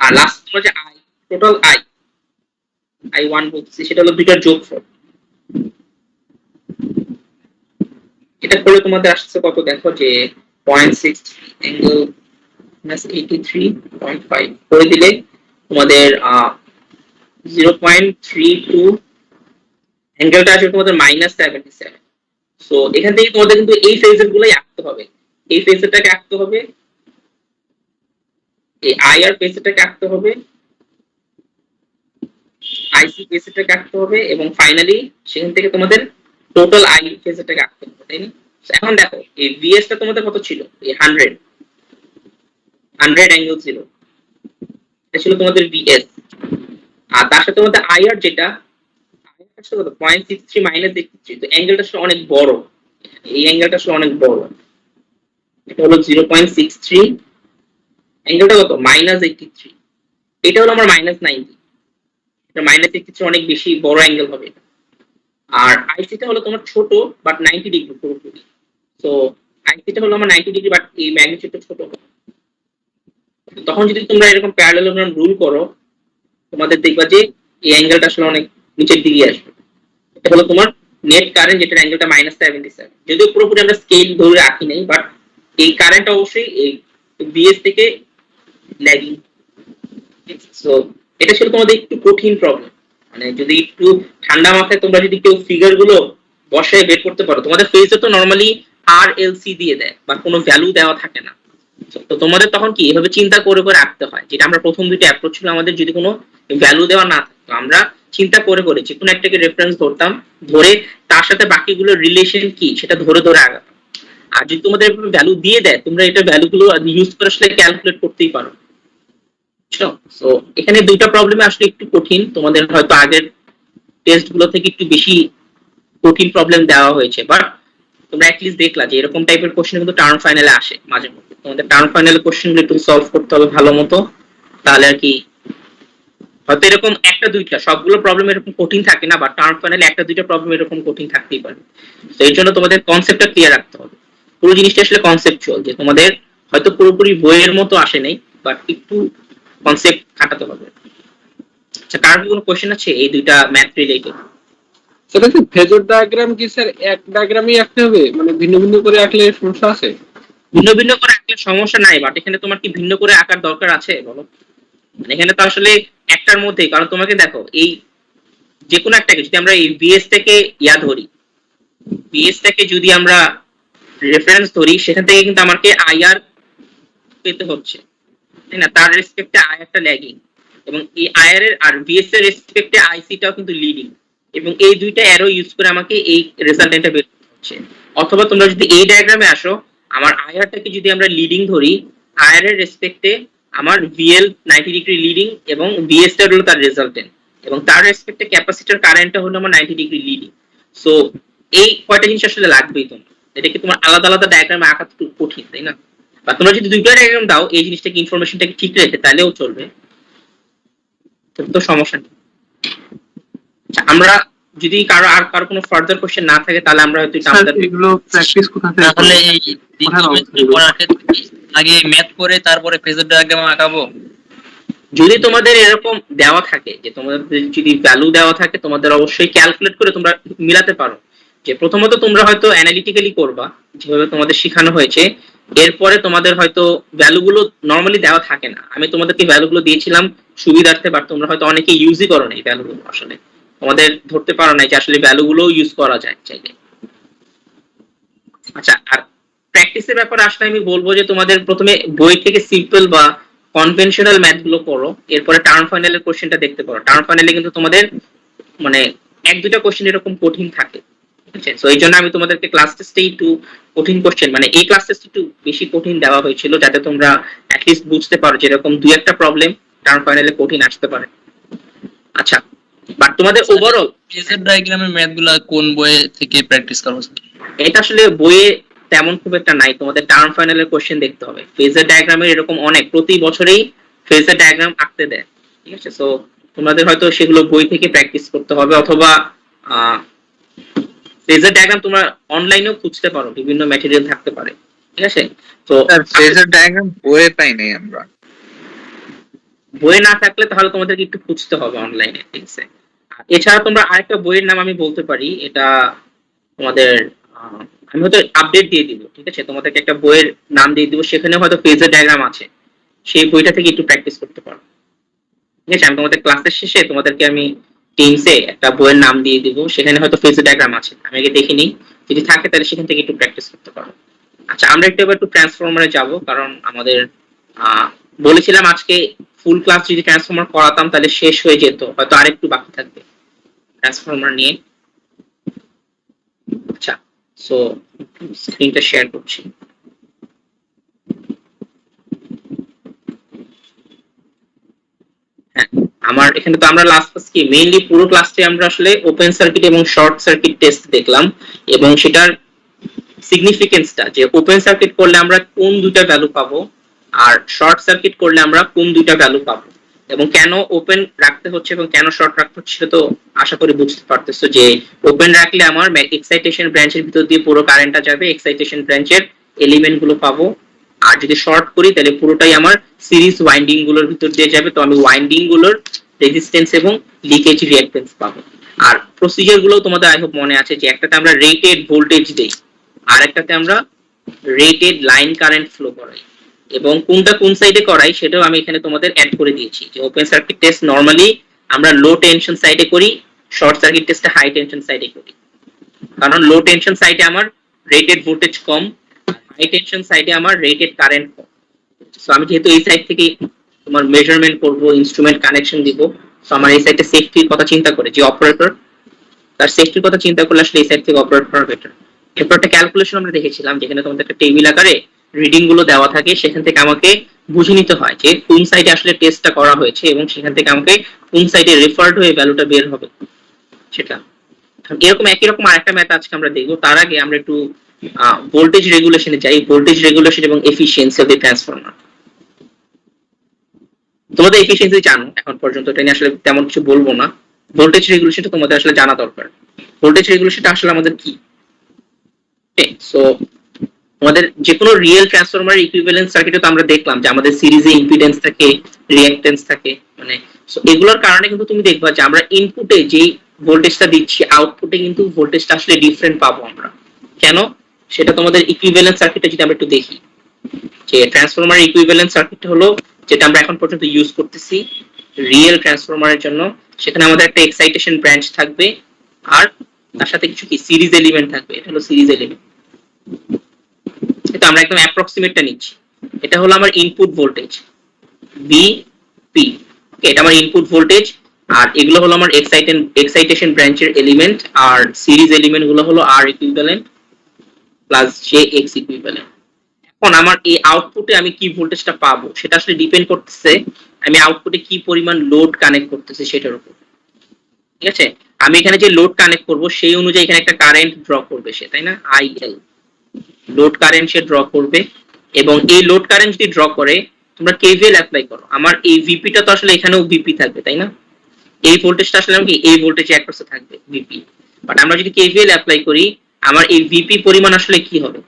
আর লাস্ট যে আই টোটাল আই ওয়ান বলছি সেটা হলো দুইটার যোগফল। এটা করলে তোমাদের আসছে কত দেখো যে 0.6 অ্যাঙ্গেল -83.5 করে দিলে তোমাদের 0.32 অ্যাঙ্গেলটা আসবে তোমাদের -77। সো এখান থেকে তোমাদের কিন্তু এই ফেজার গুলাই আঁকতে হবে, এই ফেজারটাকে আঁকতে হবে, এই আইআর ফেজারটাকে আঁকতে হবে, আইসি ফেজারটাকে আঁকতে হবে, এবং ফাইনালি সেখান থেকে তোমাদের টোটাল আই ফেজারটাকে আঁকতে হবে, তাই না? এখন দেখো এই ভিএস টা তোমাদের কত ছিল? এই 100 অ্যাঙ্গেল 0 এটা ছিল তোমাদের ভিএস। আর তার সাথে তোমাদের আইআর যেটা আইআর ছিল কত? 0.63 মাইনাস 83। তো অ্যাঙ্গেলটা আসলে অনেক বড়, এই অ্যাঙ্গেলটা আসলে অনেক বড়, এটা হলো 0.63, অ্যাঙ্গেলটা কত? -83। এটা হলো আমার -90, এটা -83 অনেক বেশি বড় অ্যাঙ্গেল হবে। আর আইসিটা হলো তোমার ছোট বাট 90 ডিগ্রি পুরোপুরি। সো আইসিটা হলো আমার 90 ডিগ্রি বাট এই ম্যাগনিটিউডটা ছোট হবে। তখন যদি তোমরা এরকম প্যারালেলোগ্রাম রুল করো তোমাদের দেখবা যে এই অ্যাঙ্গেলটা আসলে অনেক নিচের দিকে আসবে। এটা হলো তোমার নেট কারেন্ট, যেটার অ্যাঙ্গেলটা -77। যদিও পুরোপুরি আমরা স্কেল ধরে রাখি নাই, বাট এই কারেন্ট অবশ্যই এই বিএস থেকে ল্যাগিং। সো এটা ছিল তোমাদের একটু কঠিন প্রবলেম, মানে যদি একটু ঠান্ডা মাথায় তোমরা যদি কেউ ফিগার গুলো বসায় বের করতে পারো। তোমাদের ফেজে তো নরমালি আর এল সি দিয়ে দেয় বা কোনো ভ্যালু দেওয়া থাকে না, তো তোমাদের তখন কি এভাবে চিন্তা করে করে আঁকতে হয়। যেটা আমরা প্রথম দুইটা অ্যাপ্রোচ ছিল আমাদের, যদি কোনো ভ্যালু দেওয়া না থাকতো আমরা চিন্তা করে করে যে কোনো একটাকে রেফারেন্স ধরতাম, ধরে তার সাথে বাকিগুলোর রিলেশন কি সেটা ধরে ধরে আগাতাম। আর যদি তোমাদের ভ্যালু দিয়ে দেয় তোমরা এটা ভ্যালুগুলো ইউজ করে আসলে ক্যালকুলেট করতেই পারো। সো এখানে দুইটা প্রবলেম আসলে একটু কঠিন, তোমাদের হয়তো আগের টেস্ট গুলো থেকে একটু বেশি কঠিন প্রবলেম দেওয়া হয়েছে, বাট তোমরা অ্যাটলিস্ট দেখলা যে এরকম টাইপের কোশ্চেন কিন্তু টার্ম ফাইনালে আসে মাঝে মধ্যে। তোমাদের টার্ম ফাইনালে কোশ্চেন গুলো একটু সলভ করতে হবে ভালো মতো, তাহলে আর কি হয়তো এরকম একটা দুইটা, সবগুলো প্রবলেম এরকম কঠিন থাকে না, বাট টার্ম ফাইনালে একটা দুইটা প্রবলেম এরকম কঠিন থাকতেই পারে। তো এই জন্য তোমাদের কনসেপ্টটা ক্লিয়ার রাখতে হবে। পুরো জিনিসটা আসলে কনসেপচুয়াল, যে তোমাদের হয়তো পুরোপুরি বইয়ের মতো আসে নাই, বাট একটু কনসেপ্ট খাটাতে হবে। আচ্ছা, কার কোনো কোশ্চেন আছে এই দুইটা ম্যাথ রিলেটেড? সেটা কি ফেজর ডায়াগ্রাম কি স্যার এক ডায়াগ্রামই আঁকতে হবে, মানে ভিন্ন ভিন্ন করে আঁকলে সমস্যা আছে? ভিন্ন ভিন্ন করে আঁকলে সমস্যা নাই, বাট এখানে তোমার কি ভিন্ন করে আঁকার দরকার আছে বলো? মানে এখানে তো আসলে একটার মধ্যেই, কারণ তোমাকে দেখো এই যে কোনো একটাকে যদি আমরা এই বিএস থেকে ইয়া ধরি, বিএস থেকে যদি আমরা রেফারেন্স ধরি, সেখান থেকে কিন্তু আমাকে আইআর পেতে হচ্ছে, তাই না? তার রেসপেক্টে আইআরটা ল্যাগিং, এবং এই আইআর এর আর বিএস এর রেসপেক্টে আইসিটাও কিন্তু লিডিং, এবং এই দুইটা অ্যারো ইউজ করে আমাকে এই রেজাল্টটা বের করতে হচ্ছে। অথবা তোমরা যদি এই ডায়াগ্রামে আসো, আমার আইআরটাকে যদি আমরা লিডিং ধরি, আইআর এর রেসপেক্টে আমার ভিএল 90 ডিগ্রি লিডিং এবং বিএস টা হলো তার রেজাল্টেন্ট, এবং তার রেসপেক্টে ক্যাপাসিটর কারেন্টটা হলো আমার 90 ডিগ্রি লিডিং। সো এই কয়টা জিনিস আসলে লাগবেই তোমার, এটা কি তোমার আলাদা আলাদা ডায়াগ্রামে আঁকা একটু কঠিন, তাই না? বা তোমরা যদি দুইটা ডায়াগ্রাম দাও এই জিনিসটাকে ইনফরমেশনটাকে ঠিক রেখে, তাহলেও চলবে, তো সমস্যা নেই। আচ্ছা, আমরা যদি কারো কোনো ফার্দার কোশ্চেন না থাকে তাহলে আমরা হয়তো এগুলো প্র্যাকটিস কোথা থেকে তাহলে এই দ্বিতীয় ম্যাথ করার ক্ষেত্রে আগে ম্যাথ করে তারপরে ফেজর ডায়াগ্রাম আঁকাবো। যদি তোমাদের এরকম দেওয়া থাকে যে তোমাদের যদি ভ্যালু দেওয়া থাকে, তোমাদের অবশ্যই ক্যালকুলেট করে তোমরা মিলাতে পারো। যে প্রথমত তোমরা হয়তো অ্যানালিটিক্যালি করবা যেভাবে তোমাদের শেখানো হয়েছে, এরপরে তোমাদের হয়তো ভ্যালুগুলো নর্মালি দেওয়া থাকে না, আমি তোমাদেরকে ভ্যালুগুলো দিয়েছিলাম সুবিধার্থে, বাট তোমরা হয়তো অনেকে ইউজই করো না এই ভ্যালুগুলো, আসলে তোমাদের ধরতে পারো না যে আসলে ভ্যালুগুলো ইউজ করা যায় চাইলে। আচ্ছা, আর প্র্যাকটিসের ব্যাপারে আসলে আমি বলবো যে তোমাদের প্রথমে বই থেকে সিম্পল বা কনভেনশনাল ম্যাথ গুলো করো, এরপরে টার্ম ফাইনালের কোশ্চেনটা দেখতে পারো। টার্ম ফাইনালে কিন্তু তোমাদের মানে এক দুটা কোশ্চেন এরকম কঠিন থাকে, ঠিক আছে? সো এই জন্য আমি তোমাদেরকে ক্লাস টেস্টে একটু কঠিন কোশ্চেন, মানে এই ক্লাস টেস্টে একটু বেশি কঠিন দেওয়া হয়েছিল, যাতে তোমরা অ্যাটলিস্ট বুঝতে পারো যে এরকম দুই একটা প্রবলেম টার্ম ফাইনালে কঠিন আসতে পারে। আচ্ছা, বাট তোমাদের ওভারঅল ফেজার ডায়াগ্রামের ম্যাথ গুলা কোন বইয়ে থেকে প্র্যাকটিস করবো? এটা আসলে বইয়ে তেমন খুব একটা নাই, তোমাদের টার্ম ফাইনালের কোশ্চেন দেখতে হবে। ফেজার ডায়াগ্রামের এরকম অনেক, প্রতি বছরেই ফেজার ডায়াগ্রাম আঁকতে দেয়, ঠিক আছে? সো তোমাদের হয়তো সেগুলো বই থেকে প্র্যাকটিস করতে হবে, অথবা ফেজার ডায়াগ্রাম তোমরা অনলাইনেও খুঁজতে পারো, বিভিন্ন ম্যাটেরিয়াল থাকতে পারে, ঠিক আছে? তো ফেজার ডায়াগ্রাম বইয়ে পাই নাই আমরা। বইয়ে না থাকলে তাহলে তোমাদেরকে একটু খুঁজতে হবে অনলাইনে, ঠিক আছে? এছাড়া তোমরা আরেকটা বইয়ের নাম আমি বলতে পারি, এটা তোমাদের আমি হয়তো আপডেট দিয়ে দিব, ঠিক আছে? তোমাদেরকে একটা বইয়ের নাম দিয়ে দিব, সেখানে হয়তো ফেজার ডায়াগ্রাম আছে, সেই বইটা থেকে একটু প্র্যাকটিস করতে পারো, ঠিক আছে? আমি তোমাদের ক্লাসের শেষে তোমাদেরকে আমি টিমসে একটা বইয়ের নাম দিয়ে দিব, সেখানে হয়তো ফেজার ডায়াগ্রাম আছে, আমি আগে দেখিনি, যদি থাকে তাহলে সেখান থেকে একটু প্র্যাকটিস করতে পারো। আচ্ছা, আমরা একটু ট্রান্সফরমারে যাব, কারণ আমাদের বলেছিলাম আজকে ফুল ক্লাস যদি ট্রান্সফরমার করাতাম তাহলে শেষ হয়ে যেত, হয়তো আরেকটু বাকি থাকবে ট্রান্সফরমার নিয়ে। আচ্ছা, সো স্ক্রিনটা শেয়ার করছি। হ্যাঁ, আমার এখানে তো আমরা লাস্ট ক্লাস কি মেইনলি পুরো ক্লাসে আমরা আসলে ওপেন সার্কিট এবং শর্ট সার্কিট টেস্ট দেখলাম, এবং সেটার সিগনিফিকেন্সটা, যে ওপেন সার্কিট করলে আমরা কোন দুইটা ভ্যালু পাবো আর শর্ট সার্কিট করলে আমরা কোন দুইটা ভ্যালু পাবো, এবং কেন ওপেন রাখতে হচ্ছে এবং কেন শর্ট রাখতে হচ্ছে, সেটা তো আশা করি বুঝতে পারতেছো। যে ওপেন রাখলে আমার এক্সাইটেশন ব্রাঞ্চের ভিতর দিয়ে পুরো কারেন্টটা যাবে, এক্সাইটেশন ব্রাঞ্চের এলিমেন্ট গুলো পাবো, আর যদি শর্ট করি তাহলে পুরোটাই আমার সিরিজ ওয়াইন্ডিং গুলোর ভিতর দিয়ে যাবে, তো আমি ওয়াইন্ডিং গুলোর রেজিস্ট্যান্স এবং লিকেজ রিঅ্যাকট্যান্স পাবো। আর প্রসিজার গুলো তোমাদের আই হোপ মনে আছে, যে একটাতে আমরা রেটেড ভোল্টেজ দেই, আর একটাতে আমরা রেটেড লাইন কারেন্ট ফ্লো করাই, এবং কোনটা কোন সাইডে করাই সেটাও আমি এখানে তোমাদের অ্যাড করে দিয়েছি। যে ওপেন সার্কিট টেস্ট নরমালি আমরা লো টেনশন সাইডে করি, শর্ট সার্কিট টেস্টে হাই টেনশন সাইডে করি, কারণ লো টেনশন সাইডে আমার রেটেড ভোল্টেজ কম, হাই টেনশন সাইডে আমার রেটেড কারেন্ট কম। সো আমি যেহেতু এই সাইড থেকে তোমার মেজারমেন্ট করব, ইনস্ট্রুমেন্ট কানেকশন দিব, সো আমার এই সাইডে সেফটির কথা চিন্তা করে, যে অপারেটর তার সেফটির কথা চিন্তা করলে আসলে এই সাইড থেকে অপারেট করা বেটার। এরপর একটা ক্যালকুলেশন আমরা দেখেছিলাম, যেখানে তোমাদের একটা টেবিল আকারে রিডিং গুলো দেওয়া থাকে, সেখান থেকে আমাকে বুঝে নিতে হয় যে কোন সাইডে আসলে টেস্টটা করা হয়েছে, এবং সেখান থেকে আমাকে কোন সাইডে রেফার্ড হয়ে ভ্যালুটা বের হবে সেটা। এরকম একই রকম আরেকটা ম্যাথ আজকে আমরা দেখবো। তার আগে আমরা একটু ভোল্টেজ রেগুলেশনে যাই, ভোল্টেজ রেগুলেশন এবং এফিসিয়েন্সি অফ দ্য ট্রান্সফরমার। তোমাদের এফিসিয়েন্সি জানো এখন পর্যন্ত, এটা নিয়ে আসলে তেমন কিছু বলবো না। ভোল্টেজ রেগুলেশনটা তোমাদের আসলে জানা দরকার। ভোল্টেজ রেগুলেশনটা আসলে আমাদের কি? সো আমাদের যে কোনো রিয়েল ট্রান্সফরমার ইকুইভ্যালেন্স সার্কিটে তো আমরা দেখলাম যে আমাদের সিরিজে ইম্পিডেন্স থাকে, রিঅ্যাকট্যান্স থাকে, মানে এগুলোর কারণে কিন্তু তুমি দেখবা যে আমরা ইনপুটে যেই ভোল্টেজটা দিচ্ছি, আউটপুটে কিন্তু ভোল্টেজটা আসলে ডিফারেন্ট পাবো আমরা। কেন? সেটা তোমাদের ইকুইভ্যালেন্স সার্কিটে যদি আমরা একটু দেখি, যে ট্রান্সফরমার ইকুইভ্যালেন্স সার্কিট হলো যেটা আমরা এখন পর্যন্ত ইউজ করতেছি রিয়েল ট্রান্সফরমারের জন্য। সেখানে আমাদের একটা এক্সাইটেশন ব্রাঞ্চ থাকবে, আর তার সাথে কিছু কি সিরিজ এলিমেন্ট থাকবে, এটা হলো সিরিজ এলিমেন্ট। এটা আমরা একদম অ্যাপ্রক্সিমেটটা নিচ্ছি। এটা হলো আমার ইনপুট ভোল্টেজ ভিপি, এটা আমার ইনপুট ভোল্টেজ, আর এগুলো হলো আমার এক্সাইটেশন ব্রাঞ্চের এলিমেন্ট, আর সিরিজ এলিমেন্ট গুলো হলো আর equivalent plus J X equivalent. এখন আমার এই আউটপুটে আমি কি ভোল্টেজটা পাবো সেটা আসলে ডিপেন্ড করতেছে আমি আউটপুটে কি পরিমাণ লোড কানেক্ট করতেছি সেটার উপর, ঠিক আছে? আমি এখানে যে লোড কানেক্ট করব সেই অনুযায়ী এখানে একটা কারেন্ট ড্র করবে সে, তাই না? আইএল লোড কারেন্ট সে ড্র করবে, এবং এই লোড কারেন্ট যদি ড্র করে তোমরা কেভিএল অ্যাপ্লাই করো, আমার এই ভিপিটা তো আসলে এখানেও ভিপি থাকবে, তাই না? এই ভোল্টেজটা আসলে কি এই ভোল্টেজে অ্যাক্রসে থাকবে ভিপি, বাট আমরা যদি কেভিএল অ্যাপ্লাই করি আমার এই ভিপি পরিমাণ আসলে কি হবে?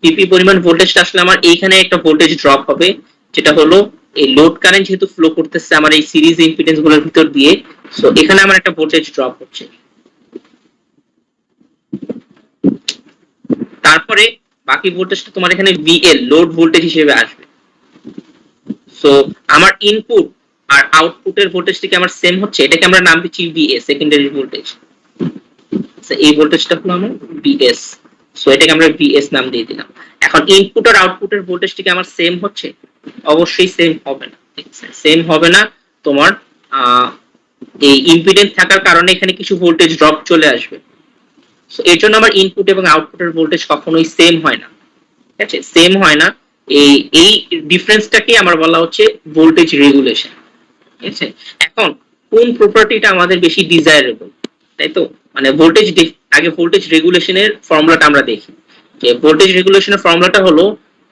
ভিপি পরিমাণ ভোল্টেজটা আসলে আমার এইখানে একটা ভোল্টেজ ড্রপ হবে, যেটা হলো এই লোড কারেন্ট যেহেতু ফ্লো করতেছে আমার এই সিরিজ ইম্পিডেন্স গুলোর ভিতর দিয়ে, সো এখানে আমার একটা ভোল্টেজ ড্রপ হচ্ছে। তারপরে বাকি ভোল্টেজটা তোমার এখানে ভিএল লোড ভোল্টেজ হিসেবে আসবে। সো আমার ইনপুট আর আউটপুটের ভোল্টেজটা কি আমার সেম হচ্ছে, এটাকে আমরা নাম দিচ্ছি ভিএস, সেকেন্ডারি ভোল্টেজ। এই ভোল্টেজটা হলো আমার ভিএস, সো এটাকে আমরা ভিএস নাম দিয়ে দিলাম। এখন ইনপুট আর আউটপুটের ভোল্টেজটা কি আমার সেম হচ্ছে? অবশ্যই সেম হবে না। সেম হবে না, তোমার এই ইম্পিডেন্স থাকার কারণে এখানে কিছু ভোল্টেজ ড্রপ চলে আসবে। সো এর জন্য আমার ইনপুট এবং আউটপুটের ভোল্টেজ কখনোই সেম হয় না, ঠিক আছে? সেম হয় না, এই ডিফারেন্সটাকে আমার বলা হচ্ছে ভোল্টেজ রেগুলেশন, ঠিক আছে? এখন কোন প্রপার্টিটা আমাদের বেশি ডিজায়ারেবল, তাই তো? মানে ভোল্টেজ, আগে ভোল্টেজ রেগুলেশনের ফর্মুলাটা আমরা দেখি। যে ভোল্টেজ রেগুলেশনের ফর্মুলাটা হলো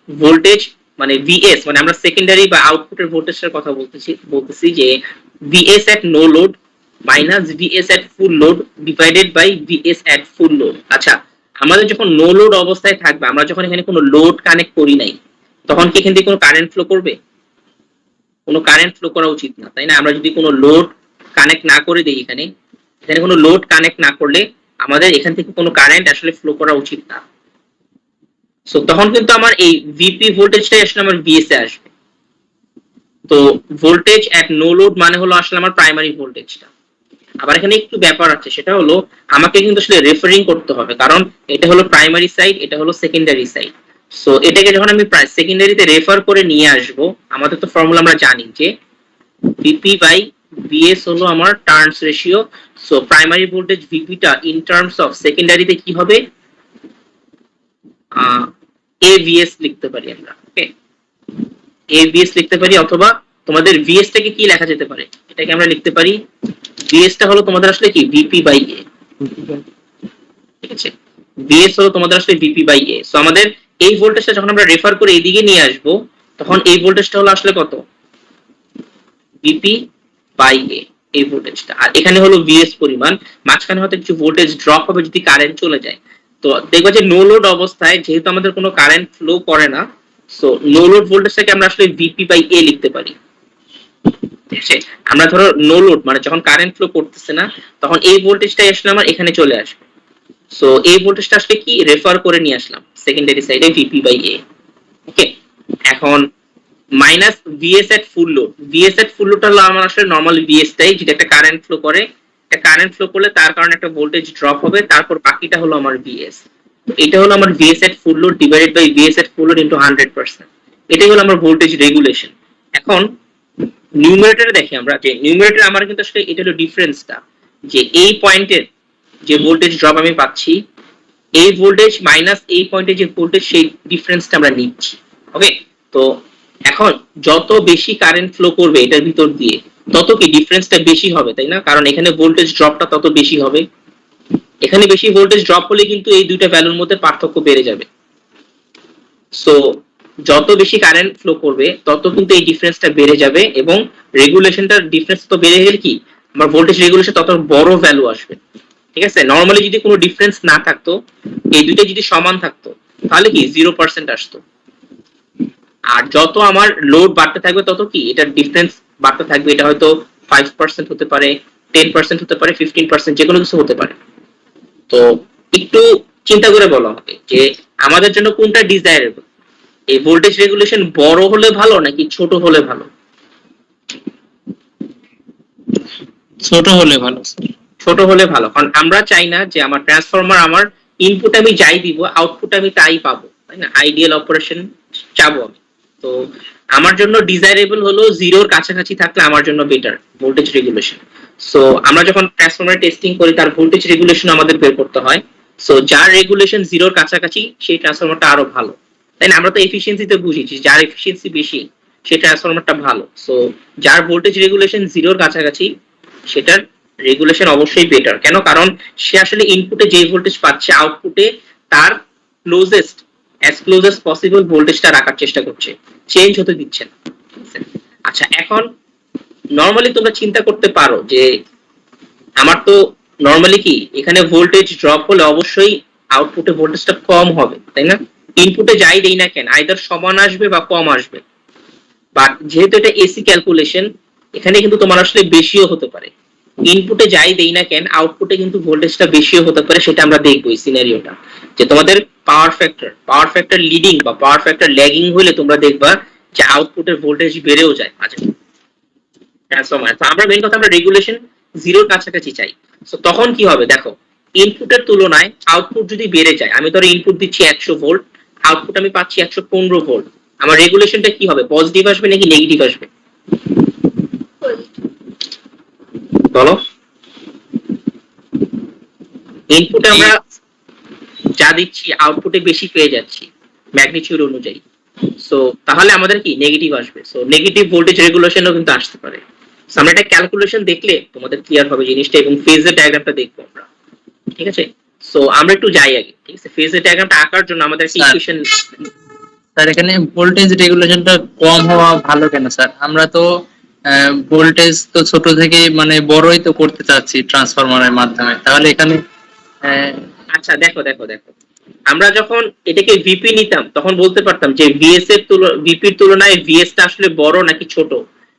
ভোল্টেজ মানে ভিএস, মানে আমরা সেকেন্ডারি বা আউটপুটের ভোল্টেজের কথা বলতেছি যে VS at no load minus VS at full load divided by VS at full load. আচ্ছা, আমাদের যখন নো লোড অবস্থায় থাকবে, আমরা যখন এখানে কোনো লোড কানেক্ট করি নাই, তখন কি এখান থেকে কোনো কারেন্ট ফ্লো করবে? কোনো কারেন্ট ফ্লো করা উচিত না, তাই না? আমরা যদি কোনো লোড কানেক্ট না করে দিই, এখানে কোনো লোড কানেক্ট না করলে আমাদের এখান থেকে কোনো কারেন্ট আসলে ফ্লো করা উচিত না। সো তখন কিন্তু আমার এই ভিপি ভোল্টেজটাই আসলে আমার ভিএস এ আসবে। তো ভোল্টেজ এট নো লোড মানে হলো আসলে আমার প্রাইমারি ভোল্টেজটা। আবার এখানে একটু ব্যাপার আছে, সেটা হলো আমাকে কিন্তু আসলে রেফারিং করতে হবে, কারণ এটা হলো প্রাইমারি সাইড, এটা হলো সেকেন্ডারি সাইড। সো এটাকে যখন আমি সেকেন্ডারিতে রেফার করে নিয়ে আসব, আমাদের তো ফর্মুলা আমরা জানি যে ভিপি বাই ভিএস হলো আমার turns ratio. So primary voltage ভিপিটা ইন টার্মস অফ সেকেন্ডারিতে কি হবে? এভিএস লিখতে পারি আমরা, ওকে? এভিএস লিখতে পারি, অথবা তোমাদের ভিএস টাকে কি লেখা যেতে পারে, এটাকে আমরা লিখতে পারি, ভিএস টা হলো তোমাদের আসলে কি ভিপি বাই এ, ঠিক আছে? ভিএস হলো তোমাদের আসলে ভিপি বাই এ। সো আমাদের এই ভোল্টেজটা যখন আমরা রেফার করে এইদিকে নিয়ে আসব, তখন এই ভোল্টেজটা হলো আসলে কত? ভিপি বাই এ, এই ভোল্টেজটা। আর এখানে হলো ভিএস পরিমাণ, মাঝখানে হয়তো কিছু ভোল্টেজ ড্রপ হবে যদি কারেন্ট চলে যায়। তো দেখবা যে নো লোড অবস্থায় যেহেতু আমাদের কোনো কারেন্ট ফ্লো করে না, সো নো লোড ভোল্টেজটাকে আমরা আসলে ভিপি বাই এ লিখতে পারি, ঠিক আছে? আমরা ধরো নো লোড মানে যখন কারেন্ট ফ্লো করতেছে না, তখন এই ভোল্টেজটাই আসলে আমার এখানে চলে আসবে। সো এই ভোল্টেজটা আসলে কি রেফার করে নিয়ে আসলাম সেকেন্ডারি সাইডে ভিপি বাই এ, ওকে? এখন minus VS at full load, VS at ফুল লোডটা হলো আমার আসলে নরমাল ভিএস টাই, যেটা একটা কারেন্ট ফ্লো করে, একটা কারেন্ট ফ্লো করলে তার কারণে একটা ভোল্টেজ ড্রপ হবে, তারপর বাকিটা হলো আমার ভিএস। এটা হলো আমার VS at full load divided by VS at full load into 100%। এটাই হলো আমার ভোল্টেজ রেগুলেশন। এখন নিউমারেটরে দেখি আমরা, যে নিউমারেটরে আমার কিন্তু আসলে এটা হলো ডিফারেন্সটা, যে এই পয়েন্টের যে ভোল্টেজ ড্রপ আমি পাচ্ছি, এই ভোল্টেজ মাইনাস এই পয়েন্টে যে ভোল্টেজ, সেই ডিফারেন্সটা আমরা নিচ্ছি, ওকে? তো এখন যত বেশি কারেন্ট ফ্লো করবে এটার ভিতর দিয়ে, তত কি ডিফারেন্সটা বেশি হবে, তাই না? কারণ এখানে ভোল্টেজ ড্রপটা তত বেশি হবে। এখানে বেশি ভোল্টেজ ড্রপ হলে কিন্তু এই দুইটা ভ্যালুর মধ্যে পার্থক্য বেড়ে যাবে। সো যত বেশি কারেন্ট ফ্লো করবে তত কিন্তু এই ডিফারেন্সটা বেড়ে যাবে, এবং রেগুলেশনটার ডিফারেন্স তো বেড়ে গেলে কি আমার ভোল্টেজ রেগুলেশন তত বড় ভ্যালু আসবে, ঠিক আছে? নরমালি যদি কোনো ডিফারেন্স না থাকতো, এই দুইটা যদি সমান থাকতো, তাহলে কি 0% আসতো। আর যত আমার লোড বাড়তে থাকবে তত কি এটার ডিফারেন্স বাড়তে থাকবে। এটা হয়তো 5% হতে পারে, 10% হতে পারে, 15%, যে কোনো কিছু হতে পারে। তো একটু চিন্তা করে বলা হবে যে আমাদের জন্য কোনটা ডিজায়ারেবল, এই ভোল্টেজ রেগুলেশন বড় হলে ভালো নাকি ছোট হলে ভালো? ছোট হলে ভালো। ছোট হলে ভালো, কারণ আমরা চাই না যে আমার ট্রান্সফরমার, আমার ইনপুট আমি যাই দিব আউটপুট আমি তাই পাবো, তাই না? আইডিয়াল অপারেশন চাবো আমি। তো আমার জন্য ডিজায়ারেবল হলো জিরোর কাছাকাছি থাকলে আমার জন্য বেটার ভোল্টেজ রেগুলেশন। সো আমরা যখন ট্রান্সফরমার টেস্টিং করি, তার ভোল্টেজ রেগুলেশন আমাদের বের করতে হয়। সো যার রেগুলেশন জিরোর কাছাকাছি সেই ট্রান্সফরমারটা আরো ভালো, তাই না? আমরা তো এফিসিয়েন্সিতে বুঝেছি, যার এফিসিয়েন্সি বেশি সেই ট্রান্সফরমারটা ভালো। সো যার ভোল্টেজ রেগুলেশন জিরোর কাছাকাছি সেটার রেগুলেশন অবশ্যই বেটার। কেন? কারণ সে আসলে ইনপুটে যে ভোল্টেজ পাচ্ছে আউটপুটে তার closest as close as possible ভোল্টেজটা রাখার চেষ্টা করছে, চেঞ্জ হতে দিচ্ছে না। আচ্ছা, এখন নরমালি তোমরা চিন্তা করতে পারো যে আমার তো নরমালি কি এখানে ভোল্টেজ ড্রপ হলে অবশ্যই আউটপুটে ভোল্টেজটা কম হবে, তাই না? ইনপুটে যাই দেই না কেন, আইদার সমান আসবে বা কম আসবে। বাট যেহেতু এটা এসি ক্যালকুলেশন, এখানে কিন্তু তোমার আসলে বেশিও হতে পারে। ইনপুটে যাই দেই না কেন, আউটপুটে কিন্তু ভোল্টেজটা বেশিও হতে পারে, সেটা আমরা দেখবো এই সিনারিওটা। যে তোমাদের পাওয়ার ফ্যাক্টর লিডিং বা পাওয়ার ফ্যাক্টর ল্যাগিং হলে তোমরা দেখবা যে আউটপুটের ভোল্টেজ বেড়েও যায় মাঝে ট্রান্সফরমার। তো আমরা মেইন কথা আমরা রেগুলেশন জিরোর কাছাকাছি চাই। তো তখন কি হবে দেখো, ইনপুটের তুলনায় আউটপুট যদি বেড়ে যায়, আমি ধরো ইনপুট দিচ্ছি 100 ভোল্ট, আউটপুট আমি পাচ্ছি 115 ভোল্ট, আমার রেগুলেশনটা কি হবে, পজিটিভ আসবে নাকি নেগেটিভ আসবে বলো? ইনপুটে আমরা যা দিচ্ছি আউটপুটে বেশি পেয়ে যাচ্ছি ম্যাগনিটিউড অনুযায়ী, সো তাহলে আমাদের কি নেগেটিভ আসবে। সো নেগেটিভ ভোল্টেজ রেগুলেশনও কিন্তু আসতে পারে। So, আমরা একটা ক্যালকুলেশন দেখলে তোমাদের ক্লিয়ার হবে জিনিসটা, এবং ফেজের ডায়াগ্রামটা দেখবো আমরা, ঠিক আছে? সো আমরা একটু যাই আগে, ঠিক আছে? ফেজের ডায়াগ্রামটা আঁকার জন্য আমাদের একটা ইকুয়েশন। স্যার এখানে ভোল্টেজ রেগুলেশনটা কম হওয়া ভালো কেন স্যার? আমরা তো ভোল্টেজ তো ছোট থেকে মানে বড়ই তো করতে চাচ্ছি ট্রান্সফরমারের মাধ্যমে, তাহলে এখানে আচ্ছা দেখো দেখো দেখো, আমরা যখন এটাকে ভিপি নিতাম তখন বলতে পারতাম যে ভিএস এর ভিপির তুলনায় ভিএস টা আসলে বড় নাকি ছোট,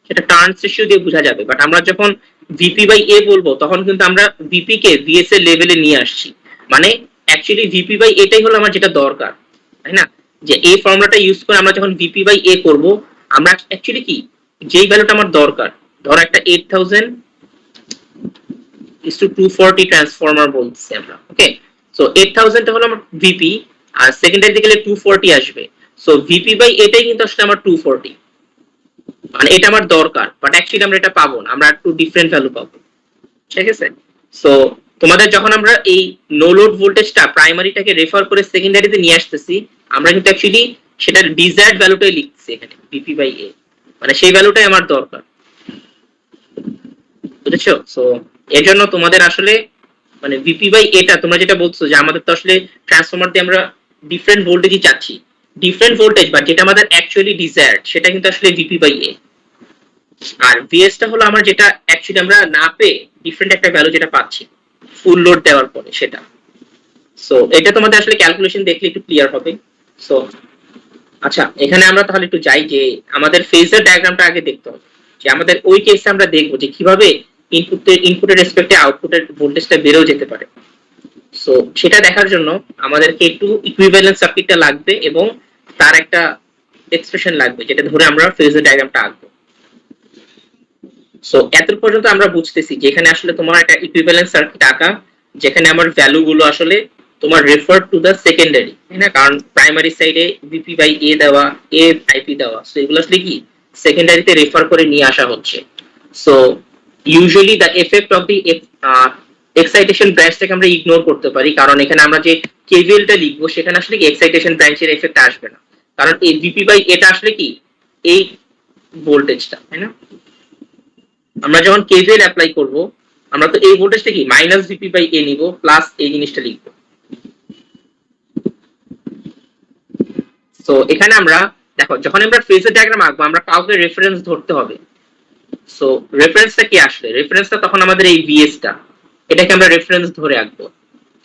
সেটা টার্নস রেশিও দিয়ে বোঝা যাবে। বাট আমরা যখন ভিপি বাই এ বলবো তখন কিন্তু আমরা ভিপি কে ভিএস এর লেভেলে নিয়ে আসছি, মানে অ্যাকচুয়ালি ভিপি বাই এটাই হলো আমার যেটা দরকার, তাই না? যে এই ফর্মুলাটা ইউজ করে আমরা যখন ভিপি বাই এ করব, আমরা অ্যাকচুয়ালি কি যেই ভ্যালুটা আমার দরকার, ধরো একটা 8000 is to 240 ট্রান্সফরমার বলছি আমরা, ওকে? সো 8000 টা হলো আমার ভিপি, আর সেকেন্ডারিতে গেলে 240 আসবে। সো ভিপি বাই এটাই কিন্তু আসলে আমার 240, মানে এটা আমার দরকার, বাট অ্যাকচুয়ালি আমরা এটা পাবো না, আমরা একটু ডিফারেন্ট ভ্যালু পাবো, ঠিক আছে? সো তোমাদের যখন আমরা এই নো লোড ভোল্টেজটা প্রাইমারিটাকে রেফার করে সেকেন্ডারিতে নিয়ে আসতেছি, আমরা কিন্তু অ্যাকচুয়ালি সেটার ডিজায়ার্ড ভ্যালুটাই লিখছি এখানে ভিপি বাই এ, মানে সেই ভ্যালুটাই আমার দরকার, বুঝেছো? সো এর জন্য তোমাদের আসলে মানে ভিপি বাই এটা তোমরা যেটা বলছো যে আমাদের তো আসলে ট্রান্সফরমার দিয়ে আমরা ডিফারেন্ট ভোল্টেজই চাচ্ছি, ডিফারেন্ট ভোল্টেজ, বাট যেটা আমাদের অ্যাকচুয়ালি ডিজায়ার্ড সেটা কিন্তু আসলে ভিপি বাই এ। আর ভিএস টা হলো আমার যেটা অ্যাকচুয়ালি আমরা না পেয়ে ডিফারেন্ট একটা ভ্যালু যেটা পাচ্ছি ফুল লোড দেওয়ার পরে সেটা। সো এটা তোমাদের আসলে ক্যালকুলেশন দেখলে একটু ক্লিয়ার হবে। সো আচ্ছা, এখানে আমরা তাহলে একটু যাই যে আমাদের ফেজার ডায়াগ্রামটা আগে দেখতে হবে, যে আমাদের ওই কেসে আমরা দেখবো যে কিভাবে ইনপুটের রেসপেক্টে আউটপুটের ভোল্টেজটা বেড়েও যেতে পারে। সো সেটা দেখার জন্য আমাদেরকে একটু ইকুইভ্যালেন্স সার্কিটটা লাগবে এবং তার একটা এক্সপ্রেশন লাগবে যেটা ধরে আমরা ফেজার ডায়াগ্রামটা আঁকবো। সো এত পর্যন্ত আমরা বুঝতেছি যে এখানে আসলে তোমার একটা ইকুইভ্যালেন্স সার্কিট আঁকা, যেখানে আমার ভ্যালু গুলো আসলে তোমার রেফার টু দা সেকেন্ডারি, তাই না? কারণ প্রাইমারি সাইডে ভিপি বাই এ দেওয়া, এ আইপি দেওয়া, সো এগুলো আসলে কি সেকেন্ডারিতে রেফার করে নিয়ে আসা হচ্ছে। So usually the effect of the excitation ব্রাঞ্চটাকে আমরা ইগনোর করতে পারি, কারণ এখানে আমরা যে কেভিএলটা লিখবো সেখানে আসলে কি এক্সাইটেশন ব্রাঞ্চের এফেক্ট আসবে না, কারণ এই ভিপি বাই এটা আসলে কি এই ভোল্টেজটা, তাই না? আমরা যখন কেভিএল অ্যাপ্লাই করব আমরা তো এই ভোল্টেজটা কি মাইনাস ভিপি বাই এ নিব, প্লাস এই জিনিসটা লিখবো। সো এখানে আমরা দেখো যখন আমরা ফেজার ডায়াগ্রাম আঁকবো আমরা কাউকে রেফারেন্স ধরতে হবে। সো রেফারেন্সটা কি আসলে, রেফারেন্সটা তখন আমাদের এই ভিএস টা, এটাকে আমরা রেফারেন্স ধরে আঁকবো।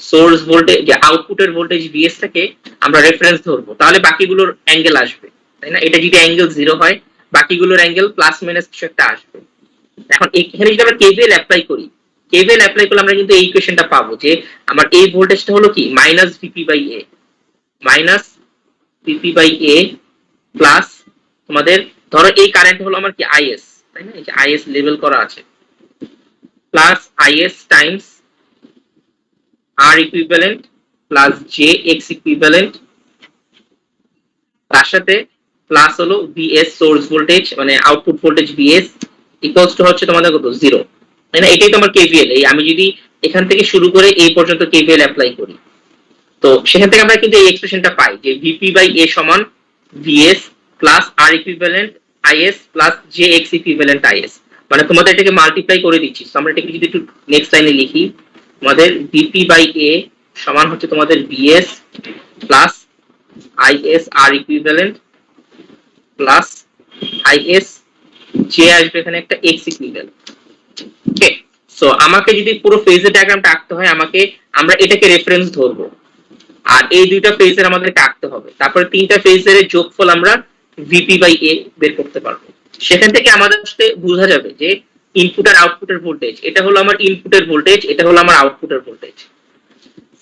সোর্স ভোল্টেজ যে আউটপুটের ভোল্টেজ ভিএস টাকে আমরা রেফারেন্স ধরবো, তাহলে বাকিগুলোর অ্যাঙ্গেল আসবে, তাই না? এটা যদি অ্যাঙ্গেল 0 হয় বাকিগুলোর অ্যাঙ্গেল প্লাস মাইনাস কিছু একটা আসবে। এখন এখানে যদি আমরা কেভিএল অ্যাপ্লাই করি, কেভিএল অ্যাপ্লাই করলে আমরা কিন্তু এই ইকুয়েশনটা পাবো যে আমার এই ভোল্টেজটা হলো কি minus VP by A, minus VP by A plus তোমাদের ধরো এই কারেন্ট হলো আমার কি আইএস, তাই না? এই যে আইএস লেভেল করা আছে, plus IS times R equivalent plus J X equivalent, তার সাথে প্লাস হলো ভিএস সোর্স ভোল্টেজ মানে output voltage VS equals to হচ্ছে তোমাদের কত 0, তাই না? এটাই তোমার কেভিএল। এই আমি যদি এখান থেকে শুরু করে এই পর্যন্ত কেভিএল অ্যাপ্লাই করি, তো সেখান থেকে আমরা কিন্তু এই এক্সপ্রেশনটা পাই যে ভিপি বাই এ সমান VS plus R equivalent IS plus J X equivalent IS, মানে তোমাদের এটাকে মাল্টিপ্লাই করে দিচ্ছি। আমরা এটাকে যদি একটু নেক্সট লাইনে লিখি, তোমাদের ভিপি বাই এ সমান হচ্ছে তোমাদের VS plus IS R equivalent plus IS J আসবে এখানে একটা এক্স ইকুইভ্যালেন্ট, ওকে? সো আমাকে যদি পুরো ফেজের ডায়াগ্রামটা আঁকতে হয় আমরা এটাকে রেফারেন্স ধরবো, আর এই দুইটা ফেজের আমাদেরকে আঁকতে হবে, তারপরে তিনটা ফেজের যোগফল আমরা ভিপি বাই এ বের করতে পারবো। সেখান থেকে আমাদের বোঝা যাবে যে ইনপুট আর আউটপুটের ভোল্টেজ, এটা হলো আমার ইনপুটের ভোল্টেজ, এটা হলো আমার আউটপুটের ভোল্টেজ,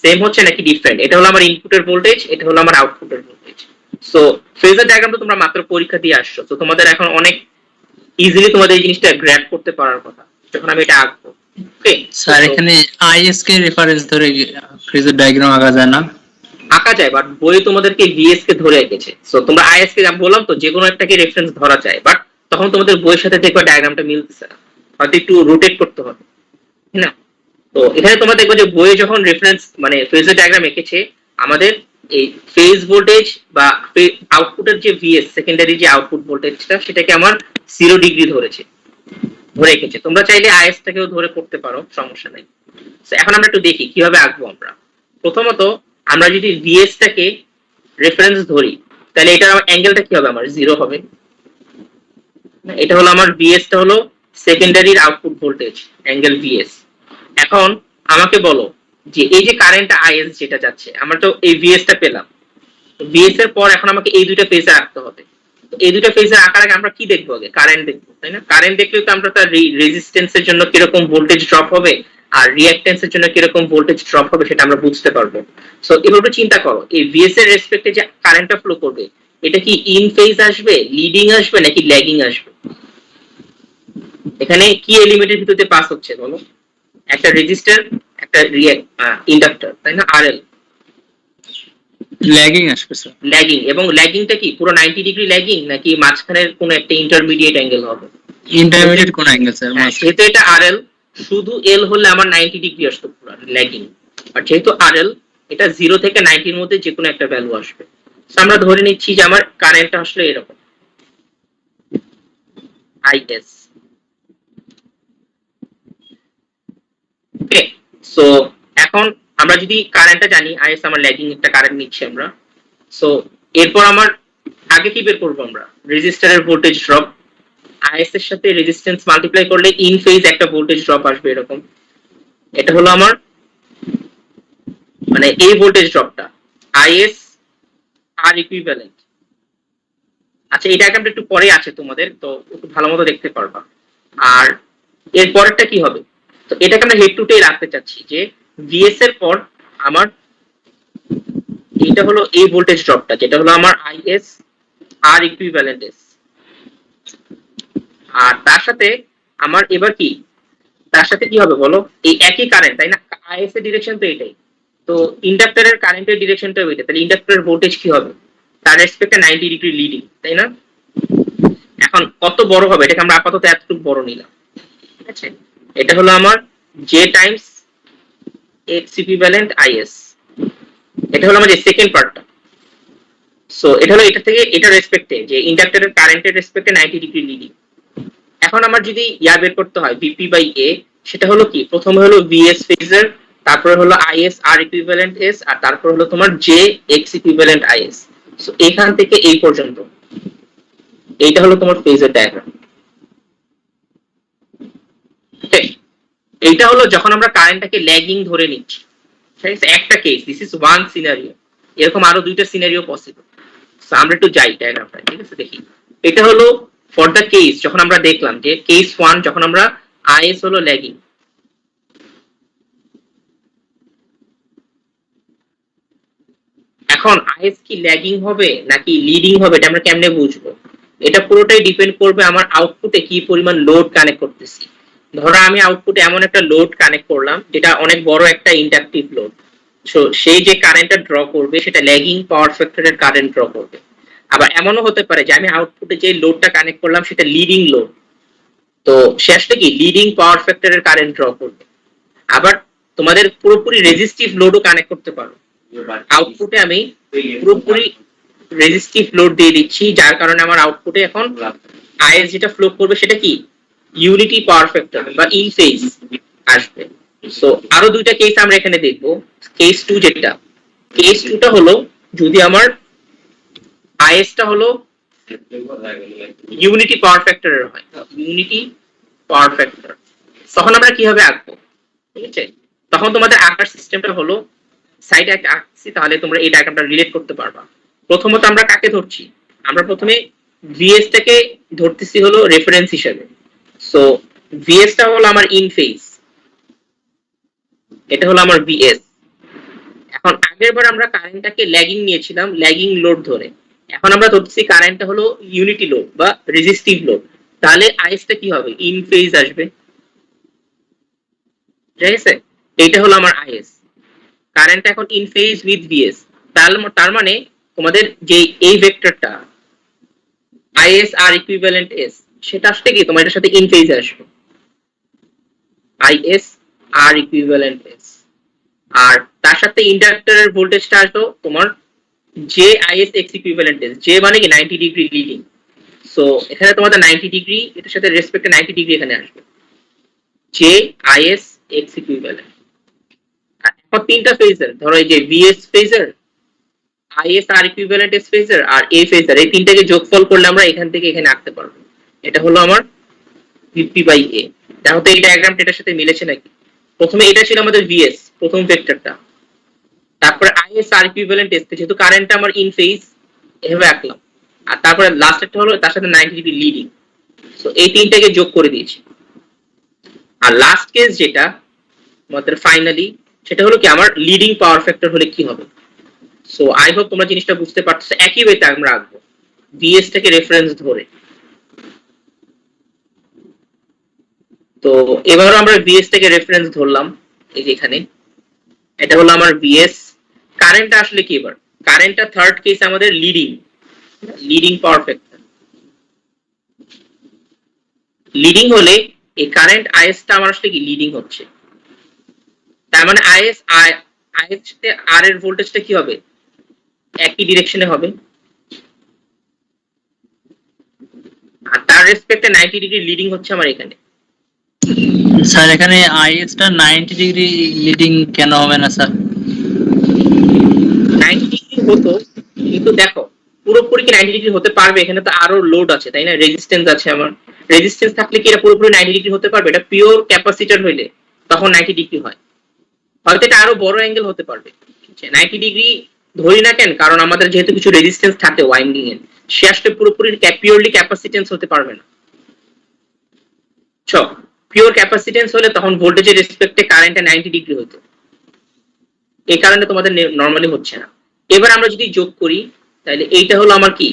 সেম হচ্ছে নাকি ডিফারেন্ট, এটা হলো আমার ইনপুটের ভোল্টেজ, এটা হলো আমার আউটপুটের ভোল্টেজ। সো ফেজার ডায়াগ্রামটা তোমরা মাত্র পরীক্ষা দিয়ে আসছো, তো তোমাদের এখন অনেক ইজিলি তোমাদের এই জিনিসটা গ্র্যাব করতে পারার কথা যখন আমি এটা আঁকবো। ওকে স্যার এখানে আইএস কে রেফারেন্স ধরে ফেজার ডায়াগ্রাম আঁকা যায় না? আঁকা যায়, বাট বইয়ে তোমাদেরকে ভিএস কে ধরে এঁকেছে। সো তোমরা আইএস কে, আমি বললাম তো যে কোনো একটাকে রেফারেন্স ধরা যায়, বাট তখন তোমাদের বইয়ের সাথে দেখবে ডায়াগ্রামটা মিলতেছে না, হয়তো একটু রোটেট করতে হবে, তাই না? তো এখানে তোমরা দেখবে যে বইয়ে যখন রেফারেন্স মানে ফেজার ডায়াগ্রাম এঁকেছে, আমাদের এই ফেজ ভোল্টেজ বা আউটপুটের যে ভিএস সেকেন্ডারি যে আউটপুট ভোল্টেজটা, সেটাকে আমার 0 ডিগ্রি ধরে এঁকেছে। তোমরা চাইলে আইএস টাকেও ধরে করতে পারো, সমস্যা নেই। এখন আমরা একটু দেখি কিভাবে আঁকবো আমরা। প্রথমত আমরা যদি ভিএস টাকে রেফারেন্স ধরি, তাহলে এটার অ্যাঙ্গেলটা কি হবে, আমার 0 হবে। এটা হলো আমার ভিএস টা হলো সেকেন্ডারির আউটপুট ভোল্টেজ, অ্যাঙ্গেল ভিএস। এখন আমাকে বলো যে এই যে কারেন্টটা আইএস যেটা যাচ্ছে, আমরা তো এই ভিএস টা পেলাম, ভিএস এর পর এখন আমাকে এই দুইটা ফেজে আঁকতে হবে। এই দুটো ফেজের আঁকার আগে আমরা কি দেখবো, আগে কারেন্ট দেখবো, তাই না? কারেন্ট দেখলে তো আমরা তার রেজিস্ট্যান্সের জন্য কিরকম ভোল্টেজ ড্রপ হবে আর রিঅ্যাকট্যান্সের জন্য কিরকম ভোল্টেজ ড্রপ হবে সেটা আমরা বুঝতে পারবো। সো এভাবে চিন্তা করো, এই ভিএস এর রেসপেক্টে যে কারেন্টটা ফ্লো করবে, এটা কি ইন ফেজ আসবে, লিডিং আসবে নাকি ল্যাগিং আসবে? এখানে কি এলিমেন্টের ভিতরে পাস হচ্ছে বলো? একটা রেজিস্টর, একটা ইন্ডাক্টর, তাই না? আরএল ল্যাগিং আসবে স্যার। ল্যাগিং, এবং ল্যাগিংটা কি পুরো 90 ডিগ্রি ল্যাগিং নাকি মাঝখানের কোন একটা ইন্টারমিডিয়েট অ্যাঙ্গেল হবে? ইন্টারমিডিয়েট কোন অ্যাঙ্গেল স্যার? যেহেতু এটা আরএল, শুধু এল হলে আমার 90 ডিগ্রি আসতো পুরো ল্যাগিং, আর যেহেতু আরএল, এটা 0 থেকে 90 এর মধ্যে যে কোনো একটা ভ্যালু আসবে। সো আমরা ধরে নিচ্ছি যে আমার কারেন্টটা আসলে এরকম আইএস। ওকে, সো এখন আমরা যদি কারেন্টটা জানি, আইএস আমার ল্যাগিং একটা কারেন্ট নিচ্ছি আমরা। সো এরপর আমার আগে কি বের করবো আমরা? রেজিস্টরের ভোল্টেজ ড্রপ, আইএস এর সাথে রেজিস্ট্যান্স মাল্টিপ্লাই করলে ইন ফেজ একটা ভোল্টেজ ড্রপ আসবে এরকম। এটা হলো আমার মানে এই ভোল্টেজ ড্রপটা আইএস আর ইকুইভ্যালেন্ট। আচ্ছা, এই ডায়াগ্রামটা একটু পরে আছে তোমাদের, তো একটু ভালো মতো দেখতে পারবা। আর এর পরেরটা কি হবে? তো এটাকে আমরা হেড টু টেল রাখতে চাচ্ছি যে ভিএস এর পর আমার এটা হলো এই ভোল্টেজ ড্রপটা, যেটা হলো আমার আইএস আর ইকুইভ্যালেন্ট এস। আর তার সাথে আমার এবার কি, তার সাথে কি হবে বলো? এই একই কারেন্ট, তাই না? আইএস এর ডিরেকশন তো এটাই, তো ইন্ডাক্টরের কারেন্টের ডিরেকশনটাও এটা, তাহলে ইন্ডাক্টরের ভোল্টেজ কি হবে? তার রেসপেক্টে 90 ডিগ্রি লিডিং, তাই না? এখন কত বড় হবে এটাকে আমরা আপাতত এতটুকু বড় নিলাম, ঠিক আছে? এটা হলো আমার J Times x equivalent is, এটা হলো আমাদের সেকেন্ড পার্টটা। সো এটা হলো এটা থেকে এটা রেসপেক্টে যে ইন্ডাক্টরের কারেন্টের রেসপেক্টে 90 ডিগ্রি লিডিং। এখন আমার যদি ইয়া বের করতে হয় ভিপি বাই এ, সেটা হলো কি, প্রথমে হলো ভিএস ফেজার, তারপরে হলো আইএস আর ইকুইভ্যালেন্ট এস, আর তারপর হলো তোমার J X equivalent is. So এখান থেকে এই পর্যন্ত এইটা হলো তোমার ফেজার ডায়াগ্রাম। এইটা হলো যখন আমরা কারেন্টটাকে ল্যাগিং ধরে নিচ্ছি, ঠিক আছে? একটা case, this is one scenario, এরকম আরো দুইটা সিনারিও পসিবল। সো আমরা একটু যাই ডায়াগ্রামটা, ঠিক আছে? দেখি, এটা হলো ফর দ্য কেস যখন আমরা দেখলাম যে কেস 1 যখন আমরা আইএস হলো ল্যাগিং। এখন আইএস কি ল্যাগিং হবে নাকি লিডিং হবে, এটা আমরা কেমনে বুঝবো? এটা পুরোটাই ডিপেন্ড করবে আমার আউটপুটে কি পরিমাণ লোড কানেক্ট করতেছি। ধরো আমি আউটপুটে এমন একটা লোড কানেক্ট করলাম যেটা অনেক বড় একটা ইন্ডাকটিভ লোড, সো সেই যে কারেন্টটা ড্র করবে সেটা ল্যাগিং পাওয়ার ফ্যাক্টরের কারেন্ট ড্র করবে। আবার এমনও হতে পারে যে আমি আউটপুটে যে লোডটা কানেক্ট করলাম সেটা লিডিং লোড, তো শেষটা কি লিডিং পাওয়ার ফ্যাক্টরের কারেন্ট ড্র করবে। আবার তোমাদের পুরোপুরি রেজিস্টিভ লোডও কানেক্ট করতে পারো, আউটপুটে আমি পুরোপুরি রেজিস্টিভ লোড দিয়ে দিচ্ছি, যার কারণে আমার আউটপুটে এখন আইএস যেটা ফ্লো করবে সেটা কি ইউনিটি পাওয়ার ফ্যাক্টর বা ইন ফেজ আসবে। সো আরো দুইটা কেস আমরা এখানে দেখবো। কেস 2 যেটা, কেস 2টা হলো যদি আমার আইএস টা হলো ইউনিটি পাওয়ার ফ্যাক্টরের হয়, ইউনিটি পাওয়ার ফ্যাক্টর, তখন আমরা কিভাবে আঁকবো, ঠিক আছে? তখন তোমাদের আঁকার সিস্টেমটা হলো সাইডে একটা আঁকছি, তাহলে তোমরা এই ডায়াগ্রামটা রিলেট করতে পারবা। প্রথমত আমরা কাকে ধরছি? আমরা প্রথমে ভিএস টাকে ধরতেছি হলো রেফারেন্স হিসেবে। সো ভিএস টা হলো আমার ইন ফেজ, এটা হলো আমার ভিএস। এখন আগের বার আমরা কারেন্টটাকে ল্যাগিং নিয়েছিলাম, ল্যাগিং লোড ধরে। এখন আমরা ধরতেছি কারেন্টটা হলো ইউনিটি লোড বা রেজিস্টিভ লোড, তাহলে আইএস টা কি হবে? ইন ফেজ আসবে, ঠিক আছে? এইটা হলো আমার আইএস, কারেন্ট এখন ইন ফেজ উইথ ভিএস। তার মানে তোমাদের যে এই ভেক্টরটা আইএস আর ইকুইভ্যালেন্ট এস, সেটা আসলে কি তোমার এটার সাথে ইন ফেজ আসবে, আইএস আর ইকুইভ্যালেন্ট এস। আর তার সাথে ইন্ডাক্টরের ভোল্টেজটা আসবে তোমার J is x equivalent S, J মানে কি 90 ডিগ্রি লিডিং। সো এখানে তোমাদের 90 ডিগ্রি, এটার সাথে রেসপেক্টে 90 ডিগ্রি এখানে আসবে, জে আইএস এক্স ইকুইভ্যালেন্ট। এখন তিনটা ফেজার ধরো, এই যে VS phasor, IS R equivalent S phasor আর এ ফেজার, এই তিনটাকে যোগফল করলে আমরা এখান থেকে এখানে আঁকতে পারবো। এটা হলো আমার ভিপি বাই এ। দেখো তো এই ডায়াগ্রামটা এটার সাথে মিলেছে নাকি? প্রথমে এটা ছিল আমাদের ভিএস প্রথম ভেক্টরটা, তারপরে আইএস আর ইকুইভ্যালেন্ট এস, যেহেতু কারেন্টটা আমার ইন ফেজ এভাবে আঁকলাম, আর তারপরে লাস্টেরটা হলো তার সাথে 90 ডিগ্রি লিডিং। সো এই তিনটাকে যোগ করে দিয়েছি। আর লাস্ট কেস যেটা আমাদের ফাইনালি, সেটা হলো কি আমার লিডিং পাওয়ার ফ্যাক্টর হলে কি হবে। সো আই হোপ তোমরা জিনিসটা বুঝতে পারছো। একই ওয়েতে আমরা আঁকবো ভিএস থেকে রেফারেন্স ধরে। তো এবারও আমরা ভিএস থেকে রেফারেন্স ধরলাম, এই যে এখানে এটা হলো আমার ভিএস। কারেন্টটা আসলে কি, এবার কারেন্টটা থার্ড কেস আমাদের লিডিং পাওয়ার ফ্যাক্টর। লিডিং হলে এই কারেন্ট আইএস টা আমার আসলে কি লিডিং হচ্ছে, তার মানে আইএস তে আর এর ভোল্টেজটা কি হবে? একই ডিরেকশনে হবে, আর তার রেসপেক্টে 90 ডিগ্রি লিডিং হচ্ছে আমার এখানে। স্যার এখানে আইএস টা 90 ডিগ্রি লিডিং কেন হবে না স্যার? 90 ডিগ্রি হতো, কিন্তু দেখো পুরোপুরি কি 90 ডিগ্রি হতে পারবে? এখানে তো আরো লোড আছে, তাই না? রেজিস্ট্যান্স আছে আমার। রেজিস্ট্যান্স থাকলে কি এটা পুরোপুরি 90 ডিগ্রি হতে পারবে? এটা পিওর ক্যাপাসিটর হইলে তখন 90 ডিগ্রি হয়, হয়তো এটা আরো বড় অ্যাঙ্গেল হতে পারবে। 90 ডিগ্রি ধরি না কেন, কারণ আমাদের যেহেতু কিছু রেজিস্ট্যান্স থাকে ওয়াইন্ডিং এর, সে আসলে পুরোপুরি পিওরলি ক্যাপাসিটেন্স হতে পারবে না। পিওর ক্যাপাসিটেন্স হলে তখন ভোল্টেজের রেসপেক্টে কারেন্টে 90 ডিগ্রি হতো, এই কারণে তোমাদের নরমালি হচ্ছে না। এবার আমরা যদি যোগ করি তাহলে এইটা হলো আমার কি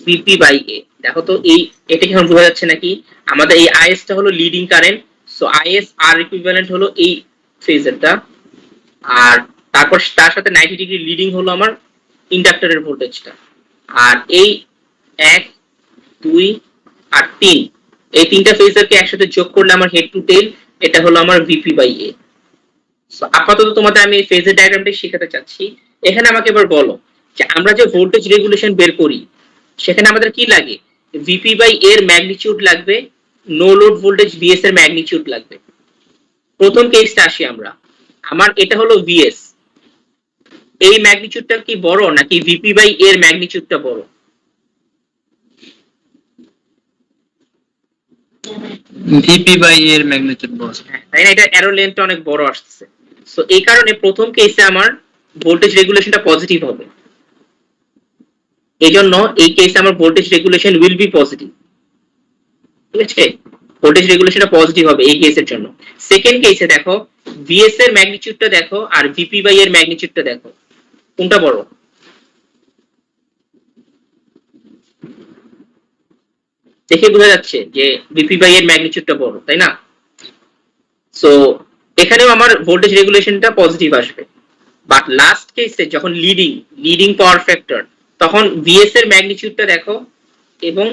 ভিপি বাই এ। দেখো তো এটা কি এখন বোঝা যাচ্ছে নাকি? আমাদের এই আইএস টা হলো leading current, so IS R equivalent হলো এই ফেজারটা, আর তারপর তার সাথে 90 ডিগ্রি লিডিং হলো আমার ইন্ডাক্টরের ভোল্টেজটা। আর এই 1 2 আর 3, এই তিনটা ফেজারকে একসাথে যোগ করলে আমার হেড টু টেল এটা হলো আমার ভিপি বাই এ। সো আপাতত তোমাদের আমি এই ফেজার ডায়াগ্রামটা শেখাতে চাচ্ছি। এখানে আমাকে এবার বলো যে আমরা যে ভোল্টেজ রেগুলেশন বের করি সেখানে আমাদের কি লাগে? ভিপি বাই এর ম্যাগনিটিউড লাগবে, নো লোড ভোল্টেজ ভিএস এর ম্যাগনিটিউড লাগবে। প্রথম কেসটা আসি আমরা, আমার এটা হলো ভিএস, এই ম্যাগনিটিউডটা কি বড় নাকি ভিপি বাই এর ম্যাগনিটিউডটা বড়? ভিপি বাই এর ম্যাগনিটিউড বড়, তাই না? এটা অ্যারো লেন্থটা অনেক বড় আসছে। সো এই কারণে প্রথম কেসে আমার ভোল্টেজ রেগুলেশনটা পজিটিভ হবে, এই জন্য এই কেসে আমার voltage regulation will be positive. ঠিক আছে, ভোল্টেজ রেগুলেশনটা পজিটিভ হবে এই কেসের জন্য। সেকেন্ড কেসে দেখো ভিএস এর ম্যাগনিটিউডটা দেখো আর ভিপি বাই এর ম্যাগনিটিউডটা দেখো, কোনটা বড়? দেখে বোঝা যাচ্ছে যে ভিপি বাই এর ম্যাগনিটিউডটা বড়, তাই না? সো এখানেও আমার ভোল্টেজ রেগুলেশনটা পজিটিভ আসবে। বাট লাস্ট কেসে যখন লিডিং পাওয়ার ফ্যাক্টর, তখন ভিএস এর ম্যাগনিটিউডটা দেখো এবং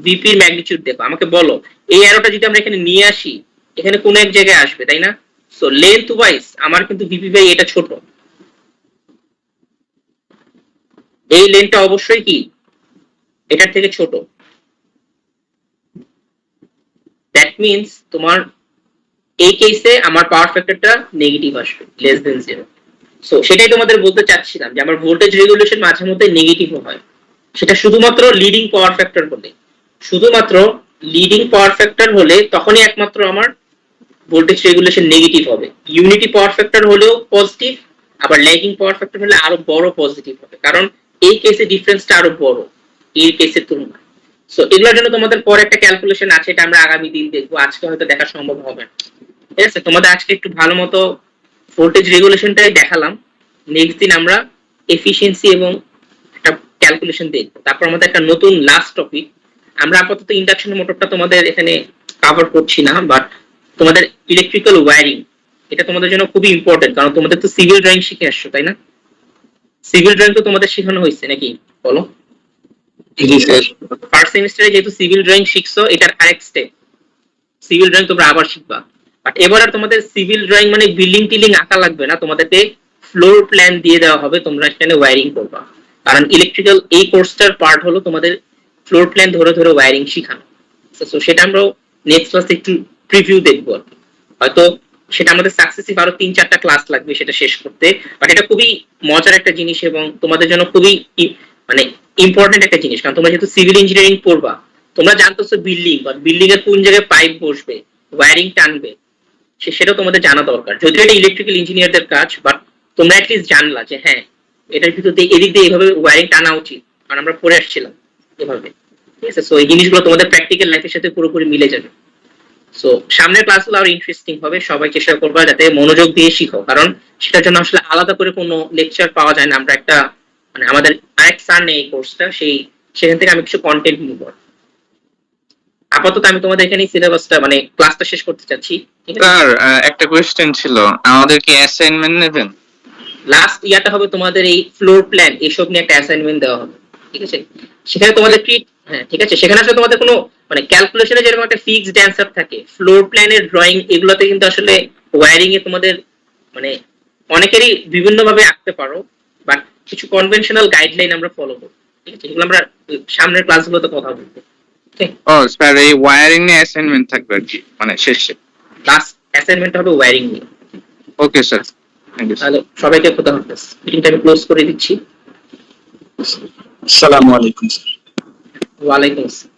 ভিপি এর ম্যাগনিটিউড দেখো। আমাকে বলো এই অ্যারোটা যদি আমরা এখানে নিয়ে আসি, এখানে কোন এক জায়গায় আসবে, তাই না? সো লেন্থ ওয়াইজ আমার কিন্তু ভিপি বাই এটা ছোট, এই লেন্থটা অবশ্যই কি এটার থেকে ছোট। দ্যাট মিন্স তোমার এই কেসে আমার পাওয়ার ফ্যাক্টরটা নেগেটিভ আসবে, লেস দেন 0। সো সেটাই তোমাদের বলতে চাচ্ছিলাম যে আমার ভোল্টেজ রেগুলেশন মাঝে মধ্যে নেগেটিভ হয়, সেটা শুধুমাত্র লিডিং পাওয়ার ফ্যাক্টর হলে। শুধুমাত্র লিডিং পাওয়ার ফ্যাক্টর হলে তখনই একমাত্র আমার ভোল্টেজ রেগুলেশন নেগেটিভ হবে। ইউনিটি পাওয়ার ফ্যাক্টর হলেও পজিটিভ, আবার ল্যাগিং পাওয়ার ফ্যাক্টর হলে আরো বড় পজিটিভ হবে, কারণ এই কেসে ডিফারেন্সটা আরো বড়। এই কেসের তুলনায়। সো এগুলোর জন্য তোমাদের পরে একটা ক্যালকুলেশন আছে, এটা আমরা আগামী দিন দেখবো, আজকে হয়তো দেখা সম্ভব হবে না। ঠিক আছে, তোমাদের আজকে একটু ভালো মতো ভোল্টেজ রেগুলেশনটাই দেখালাম। নেক্সট দিন আমরা এফিসিয়েন্সি এবং একটা ক্যালকুলেশন দেখবো। তারপর আমাদের একটা নতুন লাস্ট টপিক, আমরা আপাতত ইন্ডাকশন মোটরটা তোমাদের এখানে কভার করছি না, বাট তোমাদের ইলেকট্রিক্যাল ওয়্যারিং এটা তোমাদের জন্য খুবই ইম্পর্টেন্ট, কারণ তোমাদের তো সিভিল ড্রয়িং শিখে আসছো, তাই না? সিভিল ড্রয়িং তো তোমাদের শেখানো হয়েছে নাকি, বলো? জি স্যার। ফার্স্ট সেমিস্টারে যেহেতু সিভিল ড্রয়িং শিখছো, এটার আরেক স্টেপ সিভিল ড্রয়িং তোমরা আবার শিখবা। বাট এবার আর তোমাদের সিভিল ড্রয়িং মানে বিল্ডিং টিল্ডিং আঁকা লাগবে না, তোমাদেরকে ফ্লোর প্ল্যান দিয়ে দেওয়া হবে, তোমরা সেখানে ওয়্যারিং করবা। কারণ ইলেকট্রিক্যাল এই কোর্সটার পার্ট হলো তোমাদের ফ্লোর প্ল্যান ধরে ধরে ওয়্যারিং শেখানো। তো সেটা আমরা নেক্সট ক্লাসে একটু প্রিভিউ দেখবো আর কি। হয়তো সেটা আমাদের সাকসেসিভ আরো 3-4টা ক্লাস লাগবে সেটা শেষ করতে, বাট এটা খুবই মজার একটা জিনিস এবং তোমাদের জন্য খুবই মানে ইম্পর্টেন্ট একটা জিনিস। কারণ তোমরা যেহেতু সিভিল ইঞ্জিনিয়ারিং পড়বা, তোমরা জানতেছো বিল্ডিং বা বিল্ডিং এর কোন জায়গায় পাইপ বসবে, ওয়্যারিং টানবে, সেটা তোমাদের জানা দরকার। যদিও এটা ইলেকট্রিক্যাল ইঞ্জিনিয়ারদের কাজ, বাট তোমরা অ্যাটলিস্ট জানলা যে হ্যাঁ এটার ভিতর দিয়ে এদিক দিয়ে এইভাবে ওয়্যারিং টানা উচিত, কারণ আমরা পড়ে আসছিলাম এভাবে। ঠিক আছে, সো এই জিনিসগুলো তোমাদের প্র্যাকটিক্যাল লাইফের সাথে পুরোপুরি মিলে যাবে। সো সামনের ক্লাসগুলো আরো ইন্টারেস্টিং হবে, সবাই চেষ্টা করবা যাতে মনোযোগ দিয়ে শিখো, কারণ সেটার জন্য আসলে আলাদা করে কোনো লেকচার পাওয়া যায় না। আমরা একটা মানে আমাদের আরেক স্যার নেই এই কোর্সটা, সেখান থেকে আমি কিছু কন্টেন্ট নিব। আপাতত আমি তোমাদের এখানে সিলেবাসটা মানে ক্লাসটা শেষ করতে চাচ্ছি। ঠিক আছে, স্যার একটা কোয়েশ্চেন ছিল, আমাদের কি অ্যাসাইনমেন্ট নেবেন? লাস্ট ইয়ারটা হবে তোমাদের এই ফ্লোর প্ল্যান এসব নিয়ে একটা অ্যাসাইনমেন্ট দেওয়া হবে। ঠিক আছে, সেখানে তোমাদের হ্যাঁ ঠিক আছে, সেখানে আসলে তোমাদের কোনো মানে ক্যালকুলেশনে যেরকম একটা ফিক্সড অ্যান্সার থাকে, ফ্লোর প্ল্যানের ড্রয়িং এগুলোতে কিন্তু আসলে ওয়্যারিং এ তোমাদের মানে অনেকেরই বিভিন্ন ভাবে আঁকতে পারো, বাট কিছু কনভেনশনাল গাইডলাইন আমরা ফলো করব। ঠিক আছে, এগুলো আমরা সামনের ক্লাসগুলোতে কথা বলবো। ওকে, ও স্যার, এই ওয়্যারিং নিয়ে অ্যাসাইনমেন্ট থাকবে আর কি, মানে শেষে। লাস্ট অ্যাসাইনমেন্ট হবে ওয়্যারিং নিয়ে। Okay sir, thank you. তাহলে সবাইকে খোদা হাফেজ, মিটিংটা আমি ক্লোজ করে দিচ্ছি। আসসালামু আলাইকুম স্যার। ওয়ালাইকুম আসসালাম।